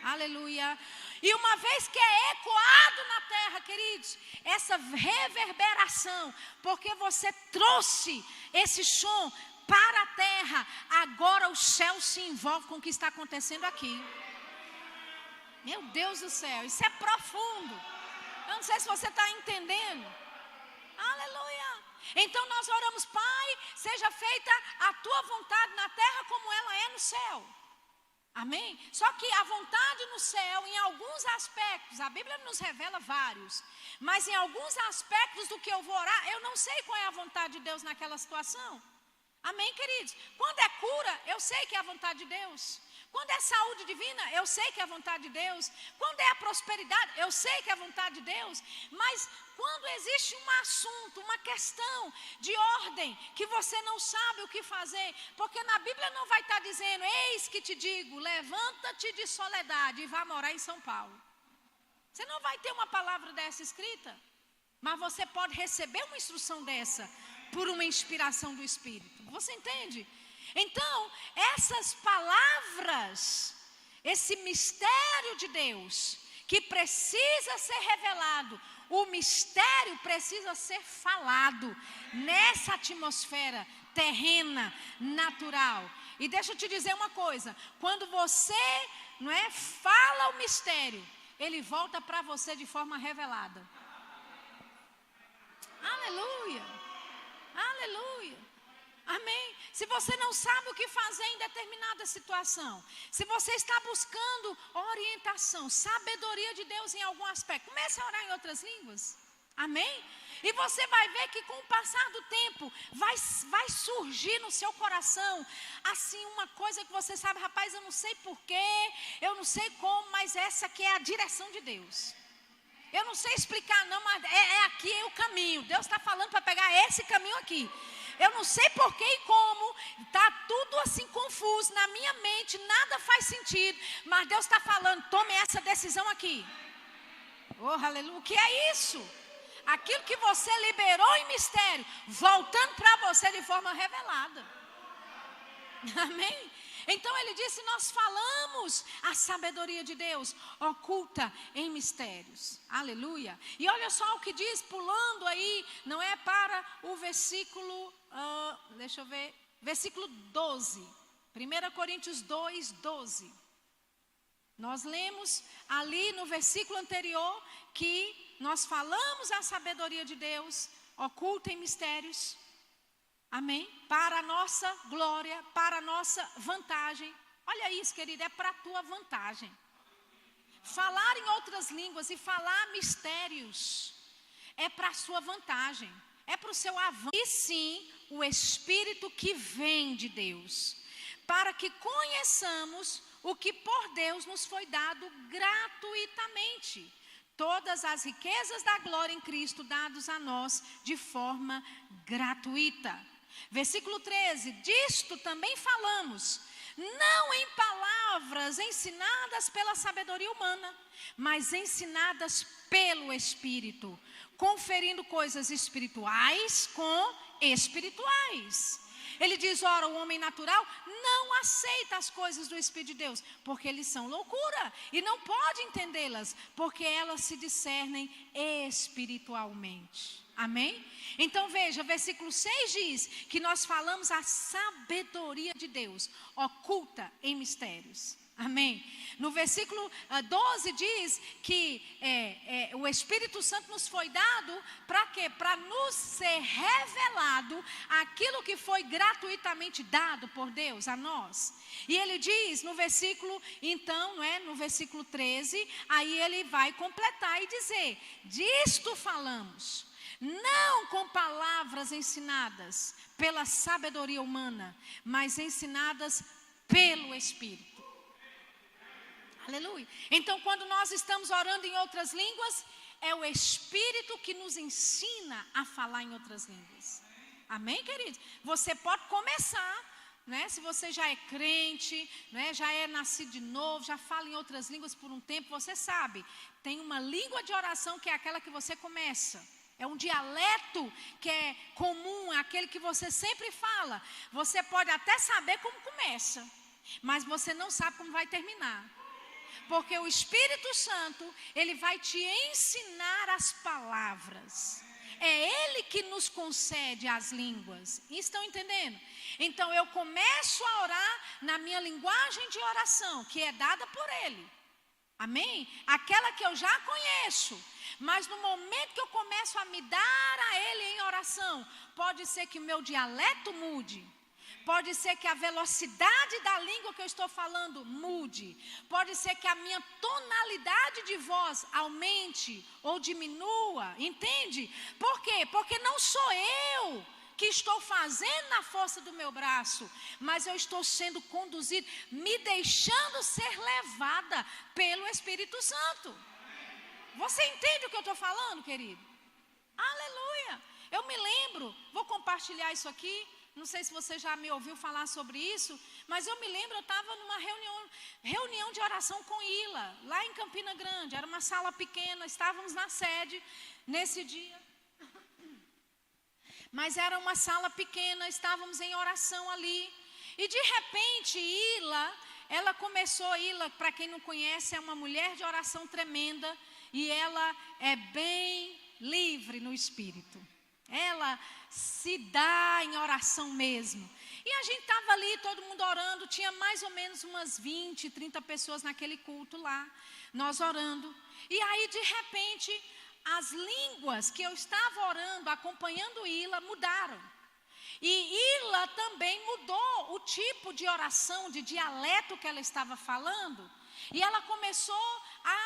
Aleluia. E uma vez que é ecoado na terra, queridos, essa reverberação, porque você trouxe esse som para a terra, agora o céu se envolve com o que está acontecendo aqui. Meu Deus do céu, isso é profundo. Eu não sei se você está entendendo. Aleluia. Então nós oramos, Pai, seja feita a tua vontade na terra como ela é no céu. Amém? Só que a vontade no céu, em alguns aspectos, a Bíblia nos revela vários, mas em alguns aspectos do que eu vou orar, eu não sei qual é a vontade de Deus naquela situação. Amém, queridos? Quando é cura, eu sei que é a vontade de Deus. Quando é saúde divina, eu sei que é a vontade de Deus. Quando é a prosperidade, eu sei que é a vontade de Deus. Mas quando existe um assunto, uma questão de ordem, que você não sabe o que fazer, porque na Bíblia não vai estar dizendo, eis que te digo, levanta-te de soledade e vá morar em São Paulo. Você não vai ter uma palavra dessa escrita, mas você pode receber uma instrução dessa, por uma inspiração do Espírito. Você entende? Então, essas palavras, esse mistério de Deus, que precisa ser revelado, o mistério precisa ser falado nessa atmosfera terrena, natural. E deixa eu te dizer uma coisa, quando você fala o mistério, ele volta para você de forma revelada. Aleluia, aleluia. Amém? Se você não sabe o que fazer em determinada situação, se você está buscando orientação, sabedoria de Deus em algum aspecto, comece a orar em outras línguas. Amém? E você vai ver que com o passar do tempo, vai surgir no seu coração, assim, uma coisa que você sabe, rapaz, eu não sei porquê, eu não sei como, mas essa aqui é a direção de Deus. Eu não sei explicar não, mas aqui é o caminho. Deus está falando para pegar esse caminho aqui. Eu não sei porquê e como, está tudo assim confuso na minha mente, nada faz sentido, mas Deus está falando, tome essa decisão aqui. Oh, aleluia, o que é isso? Aquilo que você liberou em mistério, voltando para você de forma revelada. Amém? Então ele disse, nós falamos a sabedoria de Deus, oculta em mistérios. Aleluia. E olha só o que diz, pulando aí, não é para o versículo, deixa eu ver, versículo 12. 1 Coríntios 2, 12. Nós lemos ali no versículo anterior que nós falamos a sabedoria de Deus, oculta em mistérios. Amém? Para a nossa glória, para a nossa vantagem. Olha isso, querido, é para a tua vantagem. Falar em outras línguas e falar mistérios é para a sua vantagem, é para o seu avanço. E sim, o Espírito que vem de Deus, para que conheçamos o que por Deus nos foi dado gratuitamente. Todas as riquezas da glória em Cristo dados a nós de forma gratuita. Versículo 13, disto também falamos, não em palavras ensinadas pela sabedoria humana, mas ensinadas pelo Espírito, conferindo coisas espirituais com espirituais. Ele diz, ora, o homem natural não aceita as coisas do Espírito de Deus, porque eles são loucura, e não pode entendê-las, porque elas se discernem espiritualmente. Amém? Então veja, versículo 6 diz que nós falamos a sabedoria de Deus, oculta em mistérios. Amém? No versículo 12 diz que o Espírito Santo nos foi dado para quê? Para nos ser revelado aquilo que foi gratuitamente dado por Deus a nós. E ele diz no versículo, então, no versículo 13, aí ele vai completar e dizer, disto falamos, não com palavras ensinadas pela sabedoria humana, mas ensinadas pelo Espírito. Aleluia. Então, quando nós estamos orando em outras línguas, é o Espírito que nos ensina a falar em outras línguas. Amém, queridos? Você pode começar, se você já é crente, já é nascido de novo, já fala em outras línguas por um tempo, você sabe, tem uma língua de oração que é aquela que você começa. É um dialeto que é comum, é aquele que você sempre fala. Você pode até saber como começa, mas você não sabe como vai terminar. Porque o Espírito Santo, ele vai te ensinar as palavras. É Ele que nos concede as línguas. Estão entendendo? Então eu começo a orar na minha linguagem de oração, que é dada por Ele. Amém? Aquela que eu já conheço. Mas no momento que eu começo a me dar a Ele em oração, pode ser que o meu dialeto mude. Pode ser que a velocidade da língua que eu estou falando mude. Pode ser que a minha tonalidade de voz aumente ou diminua. Entende? Por quê? Porque não sou eu que estou fazendo na força do meu braço, mas eu estou sendo conduzido, me deixando ser levada pelo Espírito Santo. Você entende o que eu estou falando, querido? Aleluia! Eu me lembro, vou compartilhar isso aqui, não sei se você já me ouviu falar sobre isso, mas eu me lembro, eu estava numa reunião de oração com Ila, lá em Campina Grande, era uma sala pequena, estávamos na sede nesse dia. Mas era uma sala pequena, estávamos em oração ali. E de repente, ela começou, para quem não conhece, é uma mulher de oração tremenda. E ela é bem livre no espírito. Ela se dá em oração mesmo. E a gente estava ali, todo mundo orando. Tinha mais ou menos umas 20, 30 pessoas naquele culto lá. Nós orando. E aí, de repente, as línguas que eu estava orando, acompanhando Ila, mudaram. E Ila também mudou o tipo de oração, de dialeto que ela estava falando. E ela começou a,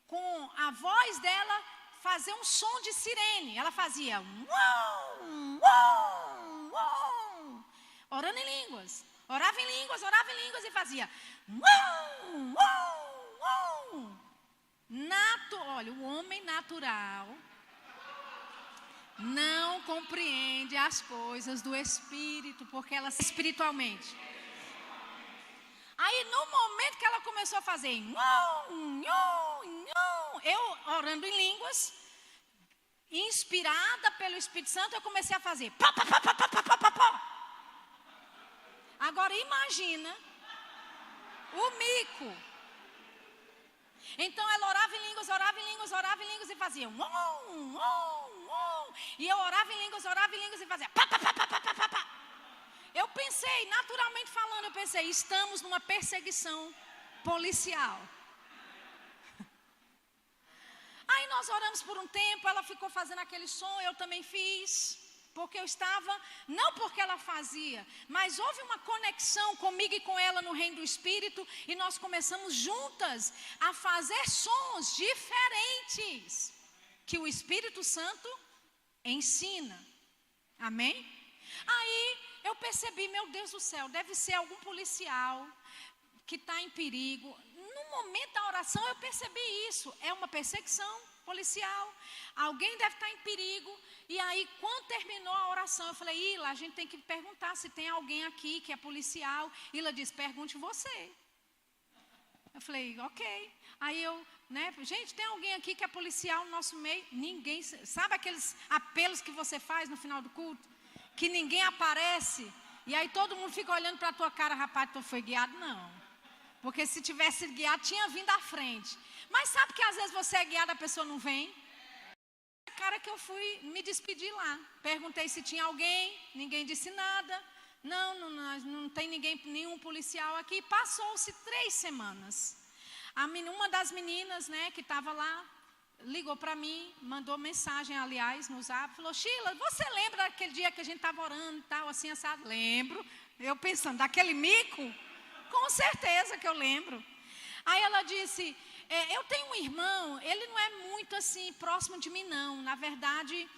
com a voz dela, fazer um som de sirene. Ela fazia uau, uau, uau, orando em línguas. Orava em línguas e fazia uau, uau, uau. Olha, o homem natural não compreende as coisas do Espírito, porque ela espiritualmente. Aí no momento que ela começou a fazer eu orando em línguas, inspirada pelo Espírito Santo, eu comecei a fazer pá, pá, pá, pá, pá, pá, pá, pá. Agora imagina o mico. Então ela orava em línguas e fazia e eu orava em línguas e fazia pá, pá, pá, pá, pá, pá, pá. Eu pensei, naturalmente falando, estamos numa perseguição policial. Aí nós oramos por um tempo, ela ficou fazendo aquele som, eu também fiz. Porque eu estava, não porque ela fazia, mas houve uma conexão comigo e com ela no reino do Espírito, e nós começamos juntas a fazer sons diferentes, que o Espírito Santo ensina. Amém? Aí eu percebi, meu Deus do céu, deve ser algum policial que está em perigo. No momento da oração eu percebi isso, é uma perseguição policial, alguém deve estar em perigo. E aí, quando terminou a oração, eu falei, Ila, a gente tem que perguntar se tem alguém aqui que é policial. Ila disse, pergunte você. Eu falei, ok. Aí eu, gente, tem alguém aqui que é policial no nosso meio? Ninguém, sabe aqueles apelos que você faz no final do culto? Que ninguém aparece, e aí todo mundo fica olhando para a tua cara, rapaz, tu foi guiado? Não. Porque se tivesse guiado, tinha vindo à frente. Mas sabe que às vezes você é guiado, a pessoa não vem? Cara que eu fui me despedir lá. Perguntei se tinha alguém, ninguém disse nada. Não tem ninguém, nenhum policial aqui. Passou-se 3 semanas. Uma das meninas, que estava lá, ligou para mim, mandou mensagem, aliás, no Zap, falou, Sheila, você lembra daquele dia que a gente estava orando e tal, assim, assado? Lembro. Eu pensando, daquele mico? Com certeza que eu lembro. Aí ela disse, eu tenho um irmão, ele não é muito assim, próximo de mim não. Na verdade,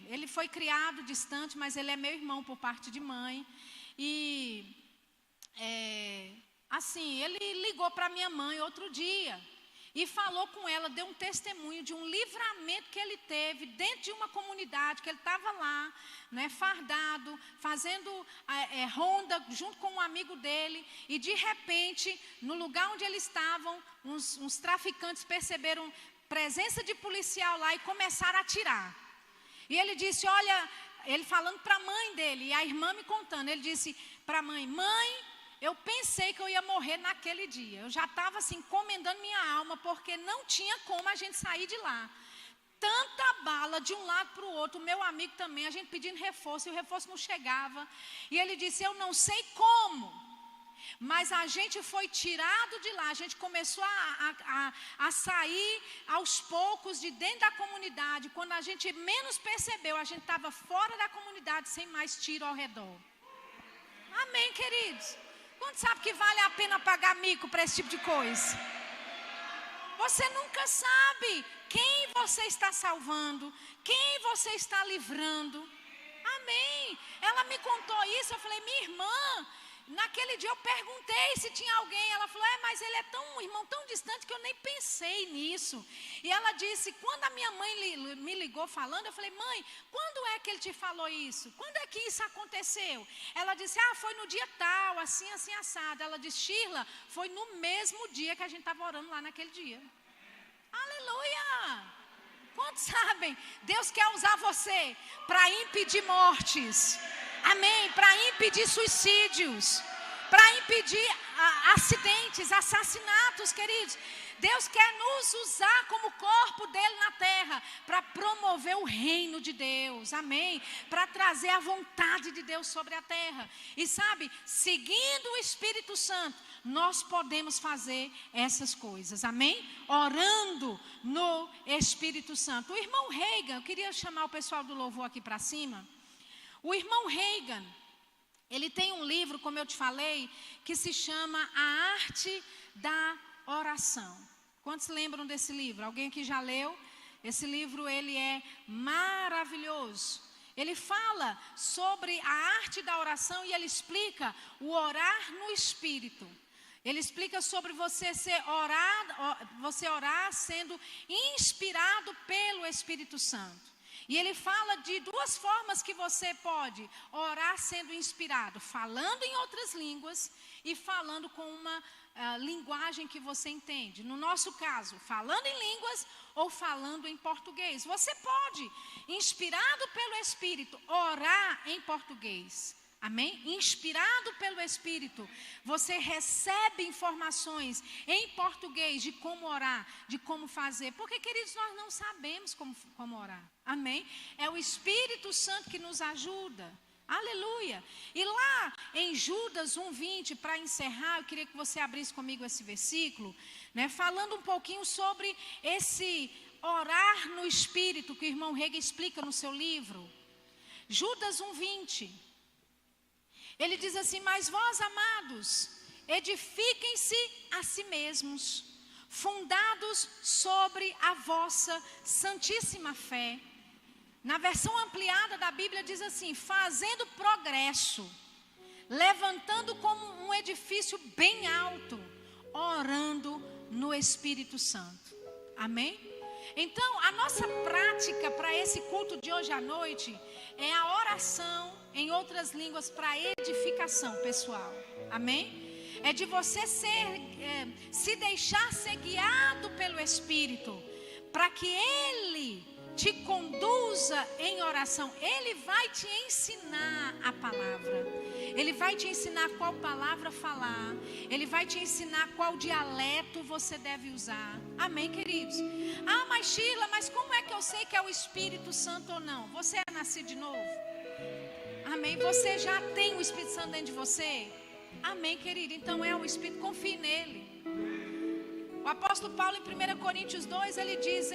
ele foi criado distante, mas ele é meu irmão por parte de mãe. E, assim, ele ligou para minha mãe outro dia. E falou com ela, deu um testemunho de um livramento que ele teve dentro de uma comunidade, que ele estava lá, fardado, fazendo ronda junto com um amigo dele. E de repente, no lugar onde eles estavam, uns traficantes perceberam presença de policial lá e começaram a atirar. E ele disse, olha, ele falando para a mãe dele, e a irmã me contando, ele disse para a mãe, eu pensei que eu ia morrer naquele dia. Eu já estava assim, encomendando minha alma, porque não tinha como a gente sair de lá. Tanta bala de um lado para o outro, o meu amigo também, a gente pedindo reforço, e o reforço não chegava. E ele disse, eu não sei como, Mas a gente foi tirado de lá, a gente começou a sair aos poucos de dentro da comunidade. Quando a gente menos percebeu, a gente estava fora da comunidade, sem mais tiro ao redor. Amém, queridos? Quando sabe que vale a pena pagar mico para esse tipo de coisa? Você nunca sabe quem você está salvando, quem você está livrando. Amém. Ela me contou isso, eu falei, minha irmã, naquele dia eu perguntei se tinha alguém. Ela falou, mas ele é um irmão tão distante que eu nem pensei nisso. E ela disse, quando a minha mãe me ligou falando, eu falei, mãe, quando é que ele te falou isso? Quando é que isso aconteceu? Ela disse, foi no dia tal, assim, assim, assado. Ela disse, Shirla, foi no mesmo dia que a gente estava orando lá naquele dia. Aleluia! Quantos sabem? Deus quer usar você para impedir mortes. Amém? Para impedir suicídios. Para impedir acidentes, assassinatos, queridos. Deus quer nos usar como corpo dele na terra para promover o reino de Deus, amém? Para trazer a vontade de Deus sobre a terra. E sabe, seguindo o Espírito Santo, nós podemos fazer essas coisas, amém? Orando no Espírito Santo. O irmão Reagan, eu queria chamar o pessoal do louvor aqui para cima. O irmão Reagan, ele tem um livro, como eu te falei, que se chama A Arte da Oração. Quantos lembram desse livro? Alguém aqui já leu? Esse livro, ele é maravilhoso. Ele fala sobre a arte da oração e ele explica o orar no Espírito. Ele explica sobre você orar sendo inspirado pelo Espírito Santo. E ele fala de duas formas que você pode orar sendo inspirado. Falando em outras línguas e falando com uma linguagem que você entende. No nosso caso, falando em línguas ou falando em português. Você pode, inspirado pelo Espírito, orar em português. Amém? Inspirado pelo Espírito, você recebe informações em português de como orar, de como fazer. Porque, queridos, nós não sabemos como orar. Amém? É o Espírito Santo que nos ajuda. Aleluia. E lá em Judas 1:20, para encerrar, eu queria que você abrisse comigo esse versículo, né, falando um pouquinho sobre esse orar no Espírito que o irmão Reagan explica no seu livro. Judas 1:20. Ele diz assim, mas vós, amados, edifiquem-se a si mesmos, fundados sobre a vossa santíssima fé. Na versão ampliada da Bíblia diz assim, fazendo progresso, levantando como um edifício bem alto, orando no Espírito Santo. Amém? Então, a nossa prática para esse culto de hoje à noite é a oração em outras línguas para edificação pessoal. Amém? É de você se deixar ser guiado pelo Espírito, para que Ele te conduza em oração. Ele vai te ensinar a palavra. Ele vai te ensinar qual palavra falar. Ele vai te ensinar qual dialeto você deve usar. Amém, queridos? Mas Shirla, mas como é que eu sei que é o Espírito Santo ou não? Você é nascido de novo? Amém? Você já tem o Espírito Santo dentro de você? Amém, querido? Então é o Espírito, confie nele. O apóstolo Paulo em 1 Coríntios 2, ele diz,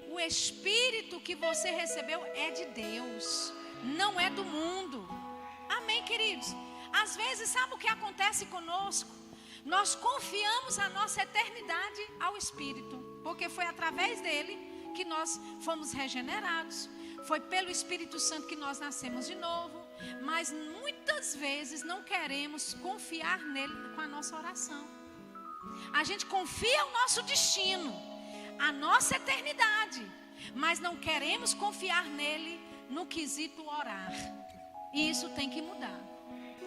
o Espírito que você recebeu é de Deus, não é do mundo. Amém, queridos? Às vezes, sabe o que acontece conosco? Nós confiamos a nossa eternidade ao Espírito, porque foi através dele que nós fomos regenerados. Foi pelo Espírito Santo que nós nascemos de novo. Mas muitas vezes não queremos confiar nele com a nossa oração. A gente confia o nosso destino, a nossa eternidade, mas não queremos confiar nele no quesito orar. E isso tem que mudar.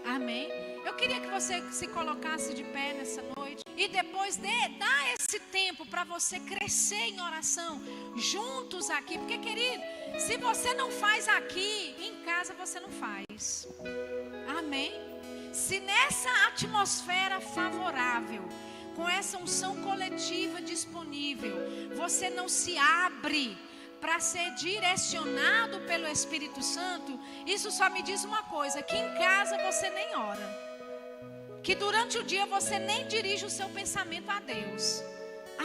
Amém? Eu queria que você se colocasse de pé nessa noite. E depois dar esse tempo para você crescer em oração juntos aqui. Porque, querido, se você não faz aqui, em casa você não faz. Amém? Se nessa atmosfera favorável, com essa unção coletiva disponível, você não se abre para ser direcionado pelo Espírito Santo, isso só me diz uma coisa, que em casa você nem ora. que durante o dia você nem dirige o seu pensamento a Deus.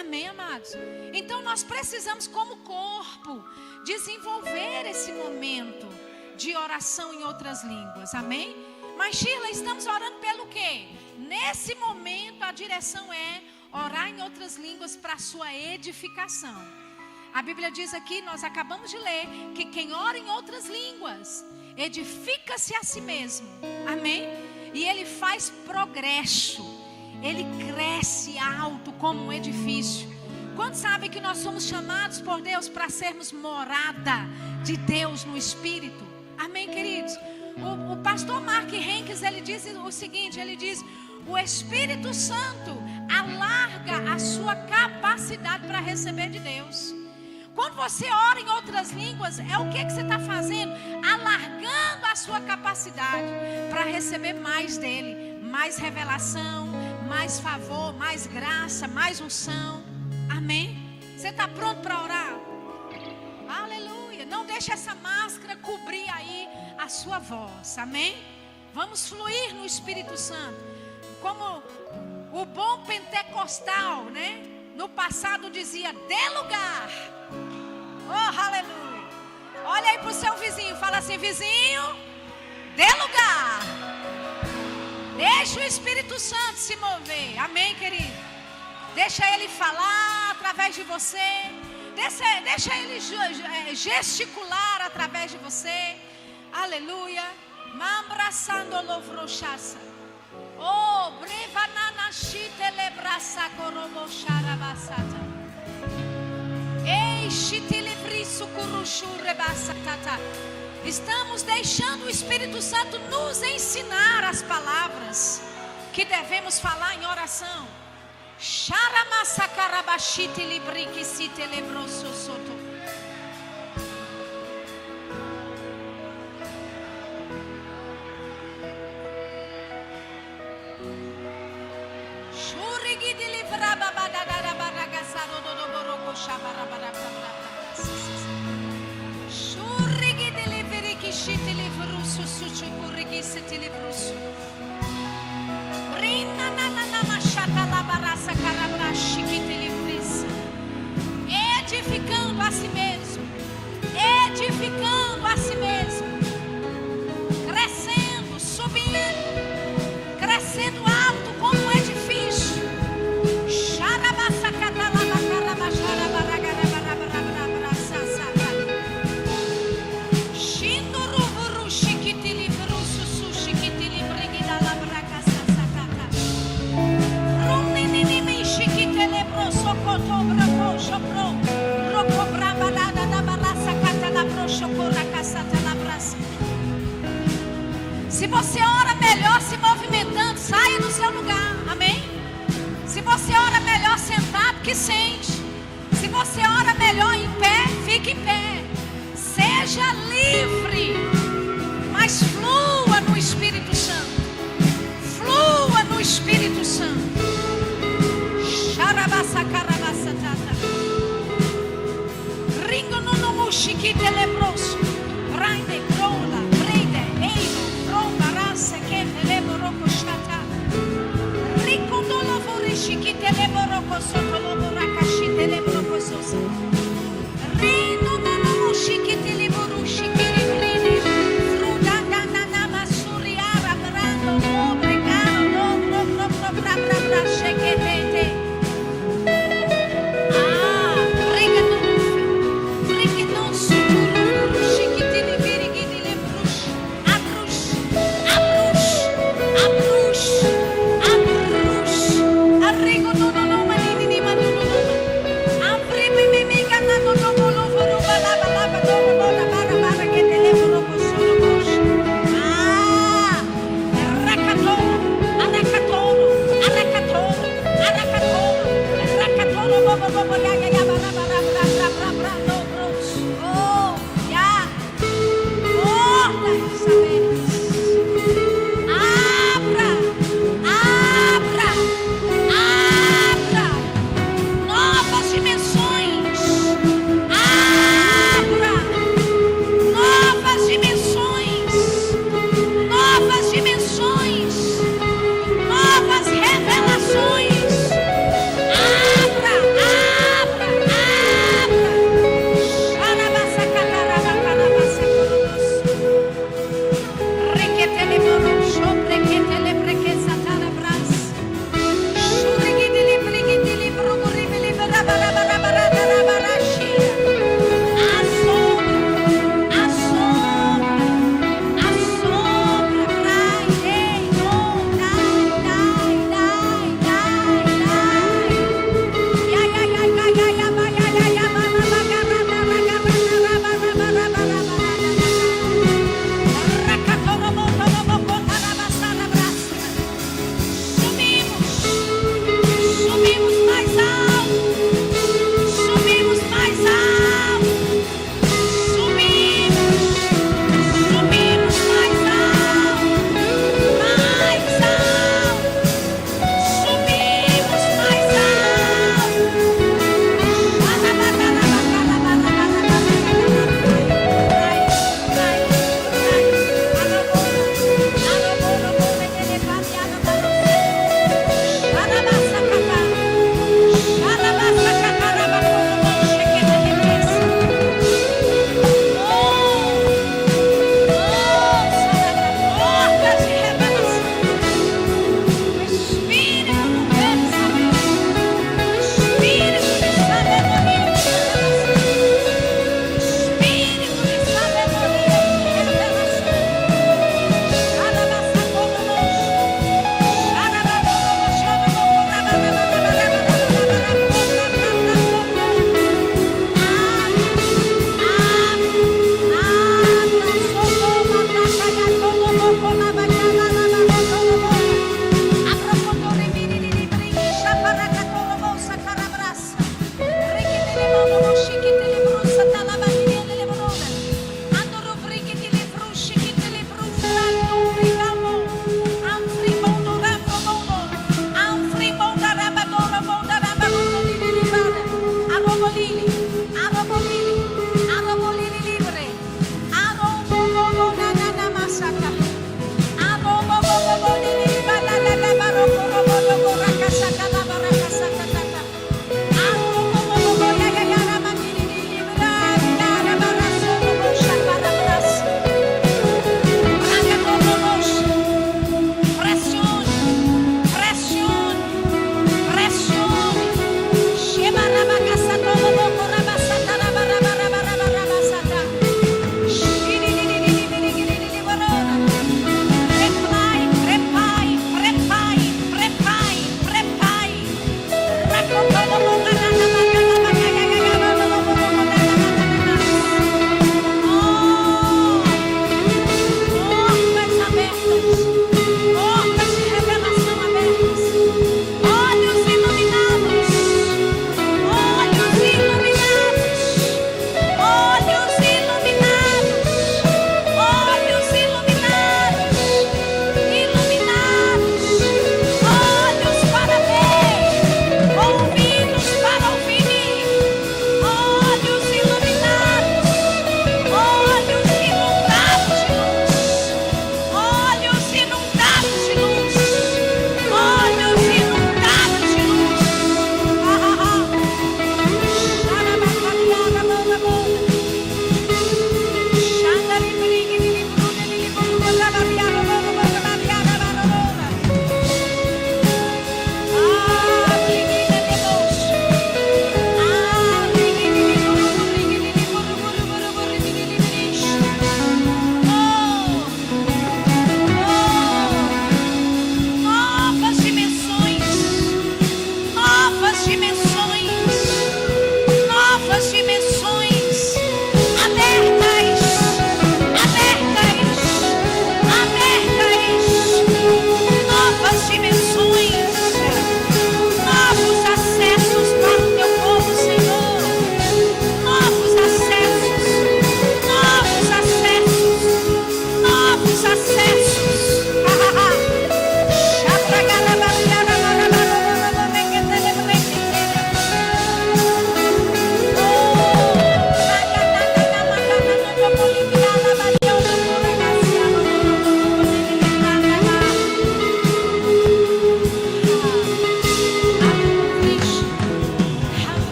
Amém, amados? Então nós precisamos, como corpo, desenvolver esse momento de oração em outras línguas. Amém? Mas Sheila, estamos orando pelo quê? Nesse momento a direção é orar em outras línguas para a sua edificação. A Bíblia diz aqui, nós acabamos de ler, que quem ora em outras línguas edifica-se a si mesmo. Amém? E ele faz progresso. Ele cresce alto como um edifício. Quantos sabem que nós somos chamados por Deus para sermos morada de Deus no Espírito? Amém, queridos? O pastor Mark Henkes, ele diz o seguinte, ele diz: o Espírito Santo alarga a sua capacidade para receber de Deus. Quando você ora em outras línguas, é o que você está fazendo? Alargando a sua capacidade para receber mais dele. Mais revelação, mais favor, mais graça, mais unção. Amém? Você está pronto para orar? Aleluia. Não deixe essa máscara cobrir aí a sua voz. Amém? Vamos fluir no Espírito Santo. Como o bom pentecostal, né? No passado dizia: dê lugar. Oh, aleluia. Olha aí para o seu vizinho. Fala assim: vizinho, dê lugar. Deixa o Espírito Santo se mover. Amém, querido? Deixa ele falar através de você. Deixa ele gesticular através de você. Aleluia. Mambraçando lovrochaça. Oh, brevanana chite lebraça coroboxarabasata. Ei, chite livriço curuchu rebasatata. Estamos deixando o Espírito Santo nos ensinar as palavras que devemos falar em oração. Xaramasacarabachite libriquicite lebroso soto. Shurigi de livraba badada baragasado do boroco shabarabara. Shurigi de livrikishite livrusu suchukurigi sete livrusu. Rina na machata labarasa carabrashi que te livrissa. Edificando a si mesmo. Edificando a si mesmo. Crescendo, subindo. Crescendo alto como um edifício. Xarabassa catalaba carabachara baragarabarabarabarabara sasata. Shinduruburu shikiti livrusu sushi que te livrigida labraca sasata. Runinimi shikite lebroso cotobra cochopro. Rocobra balada da barraça catalabro chocora caçata labraça. Se você ora melhor se movimentando, saia do seu lugar. Amém? Se você ora melhor sentado, que sente. Se você ora melhor em pé, fique em pé. Seja livre, mas flua no Espírito Santo. Flua no Espírito Santo. Xarabassa carabassa tata. Ringo no muxique telebroso. Brainde brola, breide, eino, bronda, raça, que teleboroco chata. Rico no lovorishi que teleboroco soto loboracashi teleboroco sosa. Rino no muxique teleborushi que librine. Fruda da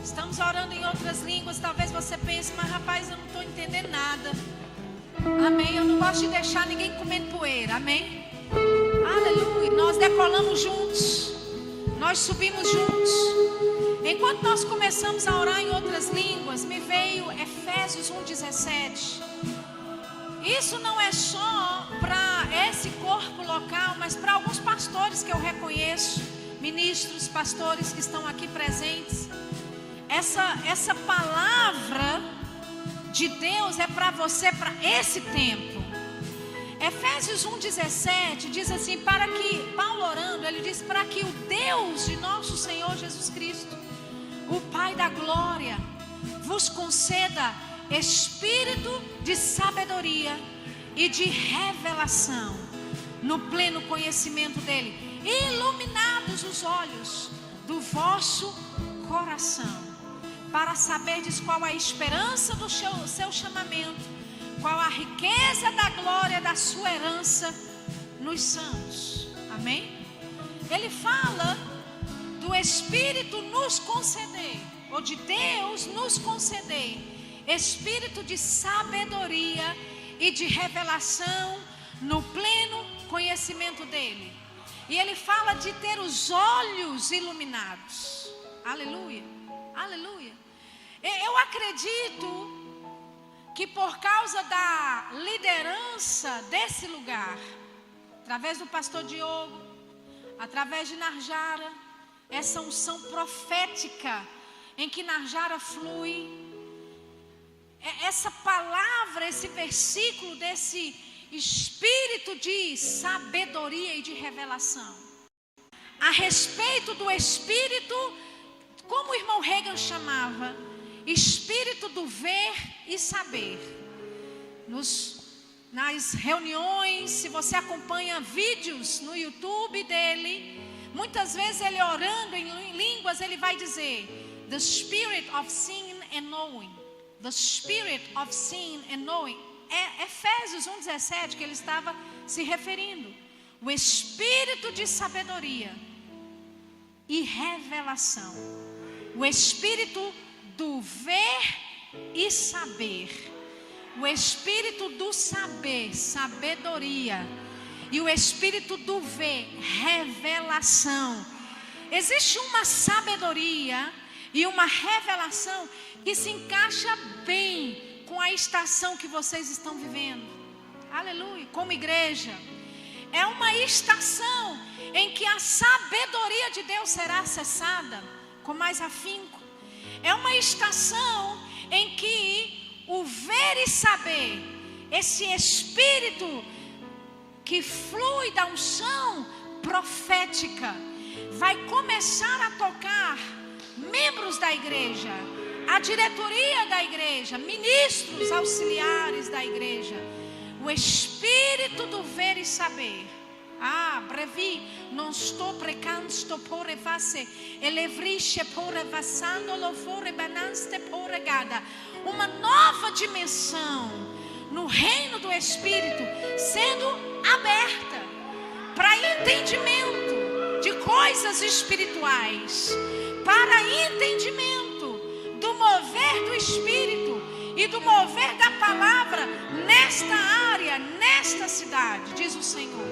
estamos orando em outras línguas. Talvez você pense, mas rapaz, eu não estou entendendo nada. Amém. Eu não gosto de deixar ninguém comendo poeira. Amém. Aleluia. Nós decolamos juntos. Nós subimos juntos. Enquanto nós começamos a orar em outras línguas, me veio Efésios 1:17. Isso não é só para esse corpo local, mas para alguns pastores que eu reconheço, ministros, pastores que estão aqui presentes. Essa palavra de Deus é para você, para esse tempo. Efésios 1:17 diz assim, para que, Paulo orando, ele diz, para que o Deus de nosso Senhor Jesus Cristo, o Pai da glória, vos conceda espírito de sabedoria e de revelação, no pleno conhecimento dele, iluminados os olhos do vosso coração, para saberdes qual a esperança do seu chamamento, qual a riqueza da glória da sua herança nos santos. Amém? Ele fala do Espírito nos conceder, ou de Deus nos conceder, espírito de sabedoria e de revelação no pleno conhecimento dele. E ele fala de ter os olhos iluminados. Aleluia, aleluia. Eu acredito que por causa da liderança desse lugar, através do pastor Diogo, através de Narjara, essa unção profética em que Narjara flui, essa palavra, esse versículo desse espírito de sabedoria e de revelação, a respeito do espírito, como o irmão Reagan chamava, espírito do ver e saber. Nas reuniões, se você acompanha vídeos no YouTube dele, muitas vezes ele orando em línguas, ele vai dizer, the spirit of seeing and knowing. The spirit of seeing and knowing. É Efésios 1:17 que ele estava se referindo. O espírito de sabedoria e revelação. O espírito do ver e saber. O espírito do saber, sabedoria. E o espírito do ver, revelação. Existe uma sabedoria e uma revelação que se encaixa bem com a estação que vocês estão vivendo. Aleluia. Como igreja, é uma estação em que a sabedoria de Deus será acessada com mais afinco. É uma estação em que o ver e saber, esse espírito que flui da unção profética, vai começar a tocar membros da igreja, a diretoria da igreja, ministros auxiliares da igreja. O espírito do ver e saber. Brevi, non sto precando, sto porre vasse, elevrisce porre vassando, louvore bananste porre gada. Uma nova dimensão no reino do Espírito sendo aberta para entendimento de coisas espirituais, para entendimento do mover do Espírito e do mover da palavra nesta área, nesta cidade, diz o Senhor.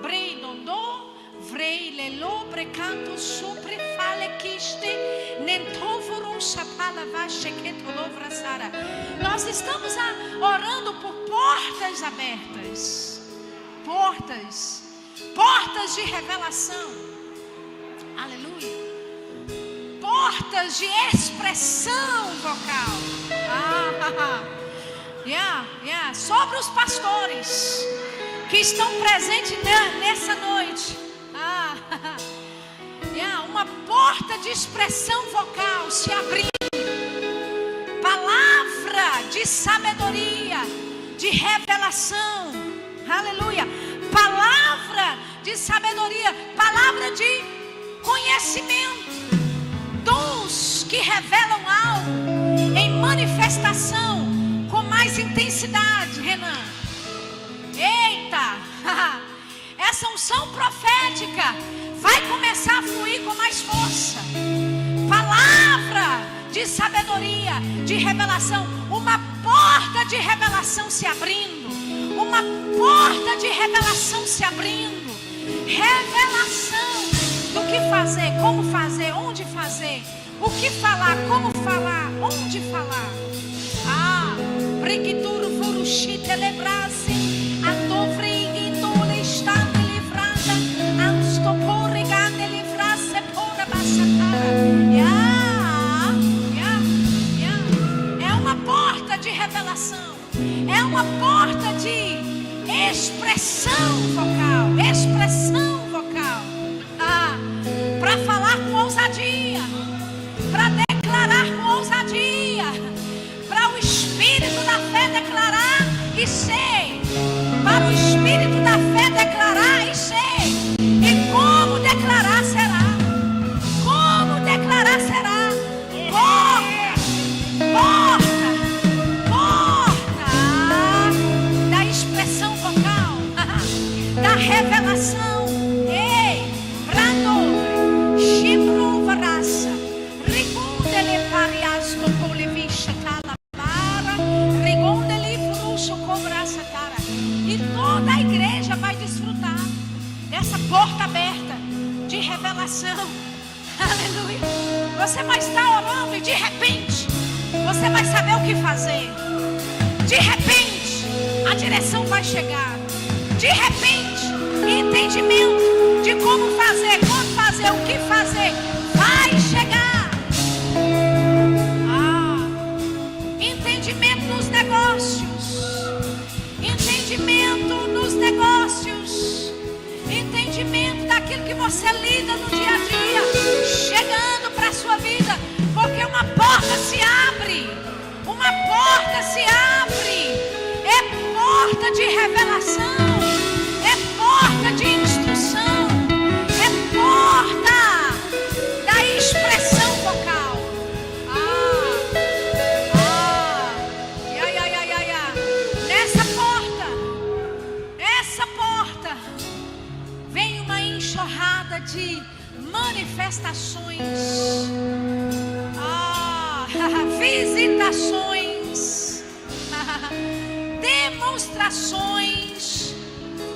Brei dondô, vrei lelo, precanto, supre, fale, quiste, nentovorum, chapala, vache, quetolovra, sara. Nós estamos orando por portas abertas, portas de revelação, aleluia, portas de expressão vocal, sobre os pastores que estão presentes nessa noite. Uma porta de expressão vocal se abrindo. Palavra de sabedoria, de revelação. Aleluia. Palavra de sabedoria, palavra de conhecimento. Dons que revelam algo em manifestação com mais intensidade, Renan. Eita! essa unção profética vai começar a fluir com mais força. Palavra de sabedoria, de revelação. Uma porta de revelação se abrindo. Uma porta de revelação se abrindo. Revelação do que fazer, como fazer, onde fazer. O que falar, como falar, onde falar. Ah, Brigitur Furushi Telebrasi, Atovri Idole está livrada, Anstopore Gande livrasse Pora Bassatara. É uma porta de revelação, é uma porta de expressão vocal, para falar com ousadia, para declarar com ousadia, para o Espírito da fé declarar e ser, para o Espírito da fé declarar e ser. E como declarar será? Como declarar será? Porta da expressão vocal, da revelação. Ei, brando, chibru varaça, rigundele pariasto polivisha talabara, rigundele fruxo cobraça tara. E toda a igreja vai desfrutar dessa porta aberta de revelação. Aleluia. Você vai estar orando e de repente você vai saber o que fazer. De repente a direção vai chegar. De repente entendimento de como fazer, quando fazer, o que fazer vai chegar. Entendimento nos negócios. Entendimento nos negócios. Entendimento daquilo que você lida no dia a dia, chegando para a sua vida, porque uma porta se abre. Uma porta se abre. É porta de revelação. É porta de instrução. É porta da expressão vocal. Nessa porta vem uma enxurrada de manifestações, visitações, demonstrações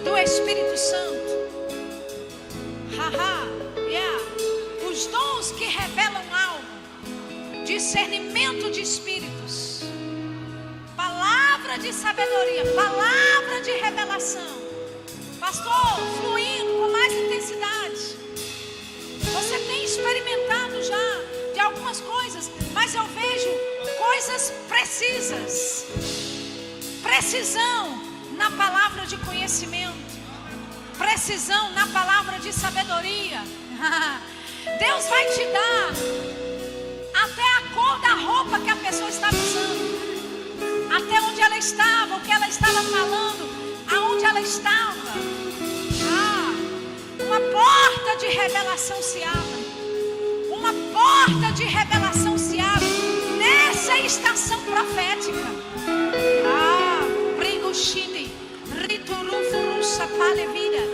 do Espírito Santo. Os dons que revelam algo, discernimento de espíritos, palavra de sabedoria, palavra de revelação. Pastor, fluindo com mais intensidade. Você tem experimentado já de algumas coisas, mas eu vejo coisas precisas. Precisão na palavra de conhecimento. Precisão na palavra de sabedoria. Deus vai te dar até a cor da roupa que a pessoa estava usando, até onde ela estava, o que ela estava falando, aonde ela estava. Uma porta de revelação se abre. Uma porta de revelação se abre nessa estação profética. Brigushini, Rituru Furusa Palevida,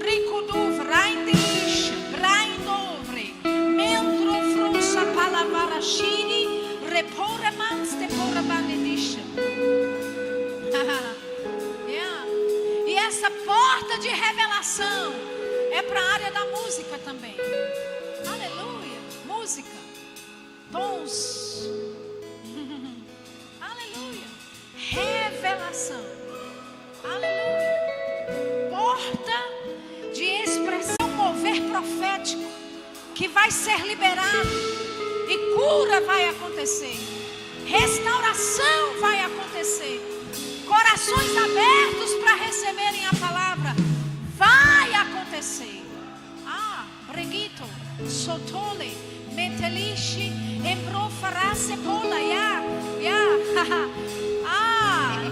Rikudu Vraindelish, Braindovre, Mentro Frusa Palavarashini, Repora Manste Pora Bandedish. E essa porta de revelação é para a área da música também. Aleluia. Música, dons. Aleluia. Revelação. Aleluia. Porta de expressão, mover profético que vai ser liberado e cura vai acontecer. Restauração vai acontecer. Corações abertos para receberem a palavra vai acontecer. Breguito, Sotole, Metelishi, Embrofarasse Pola,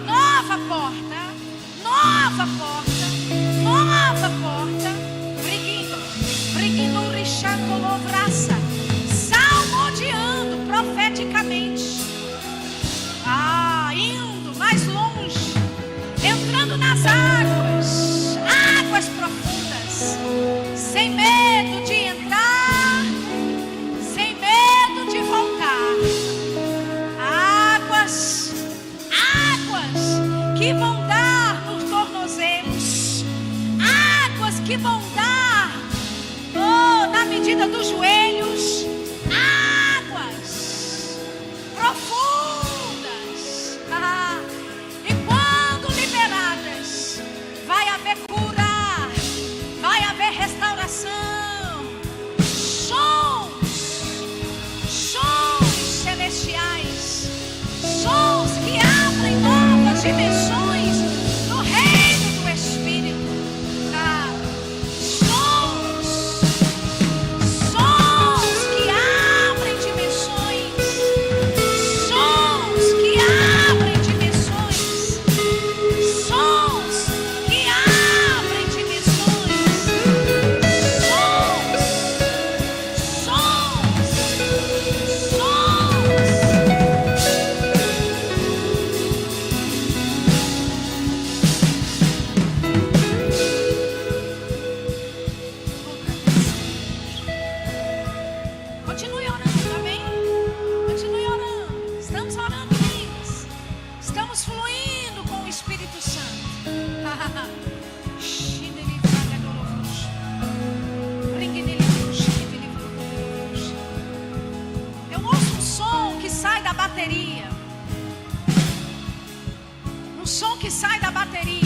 nova porta, nova porta, nova porta. Briguindo, Richando Lovraça, salmodiando profeticamente. Indo mais longe, entrando nas águas profundas. bateria. Um som que sai da bateria.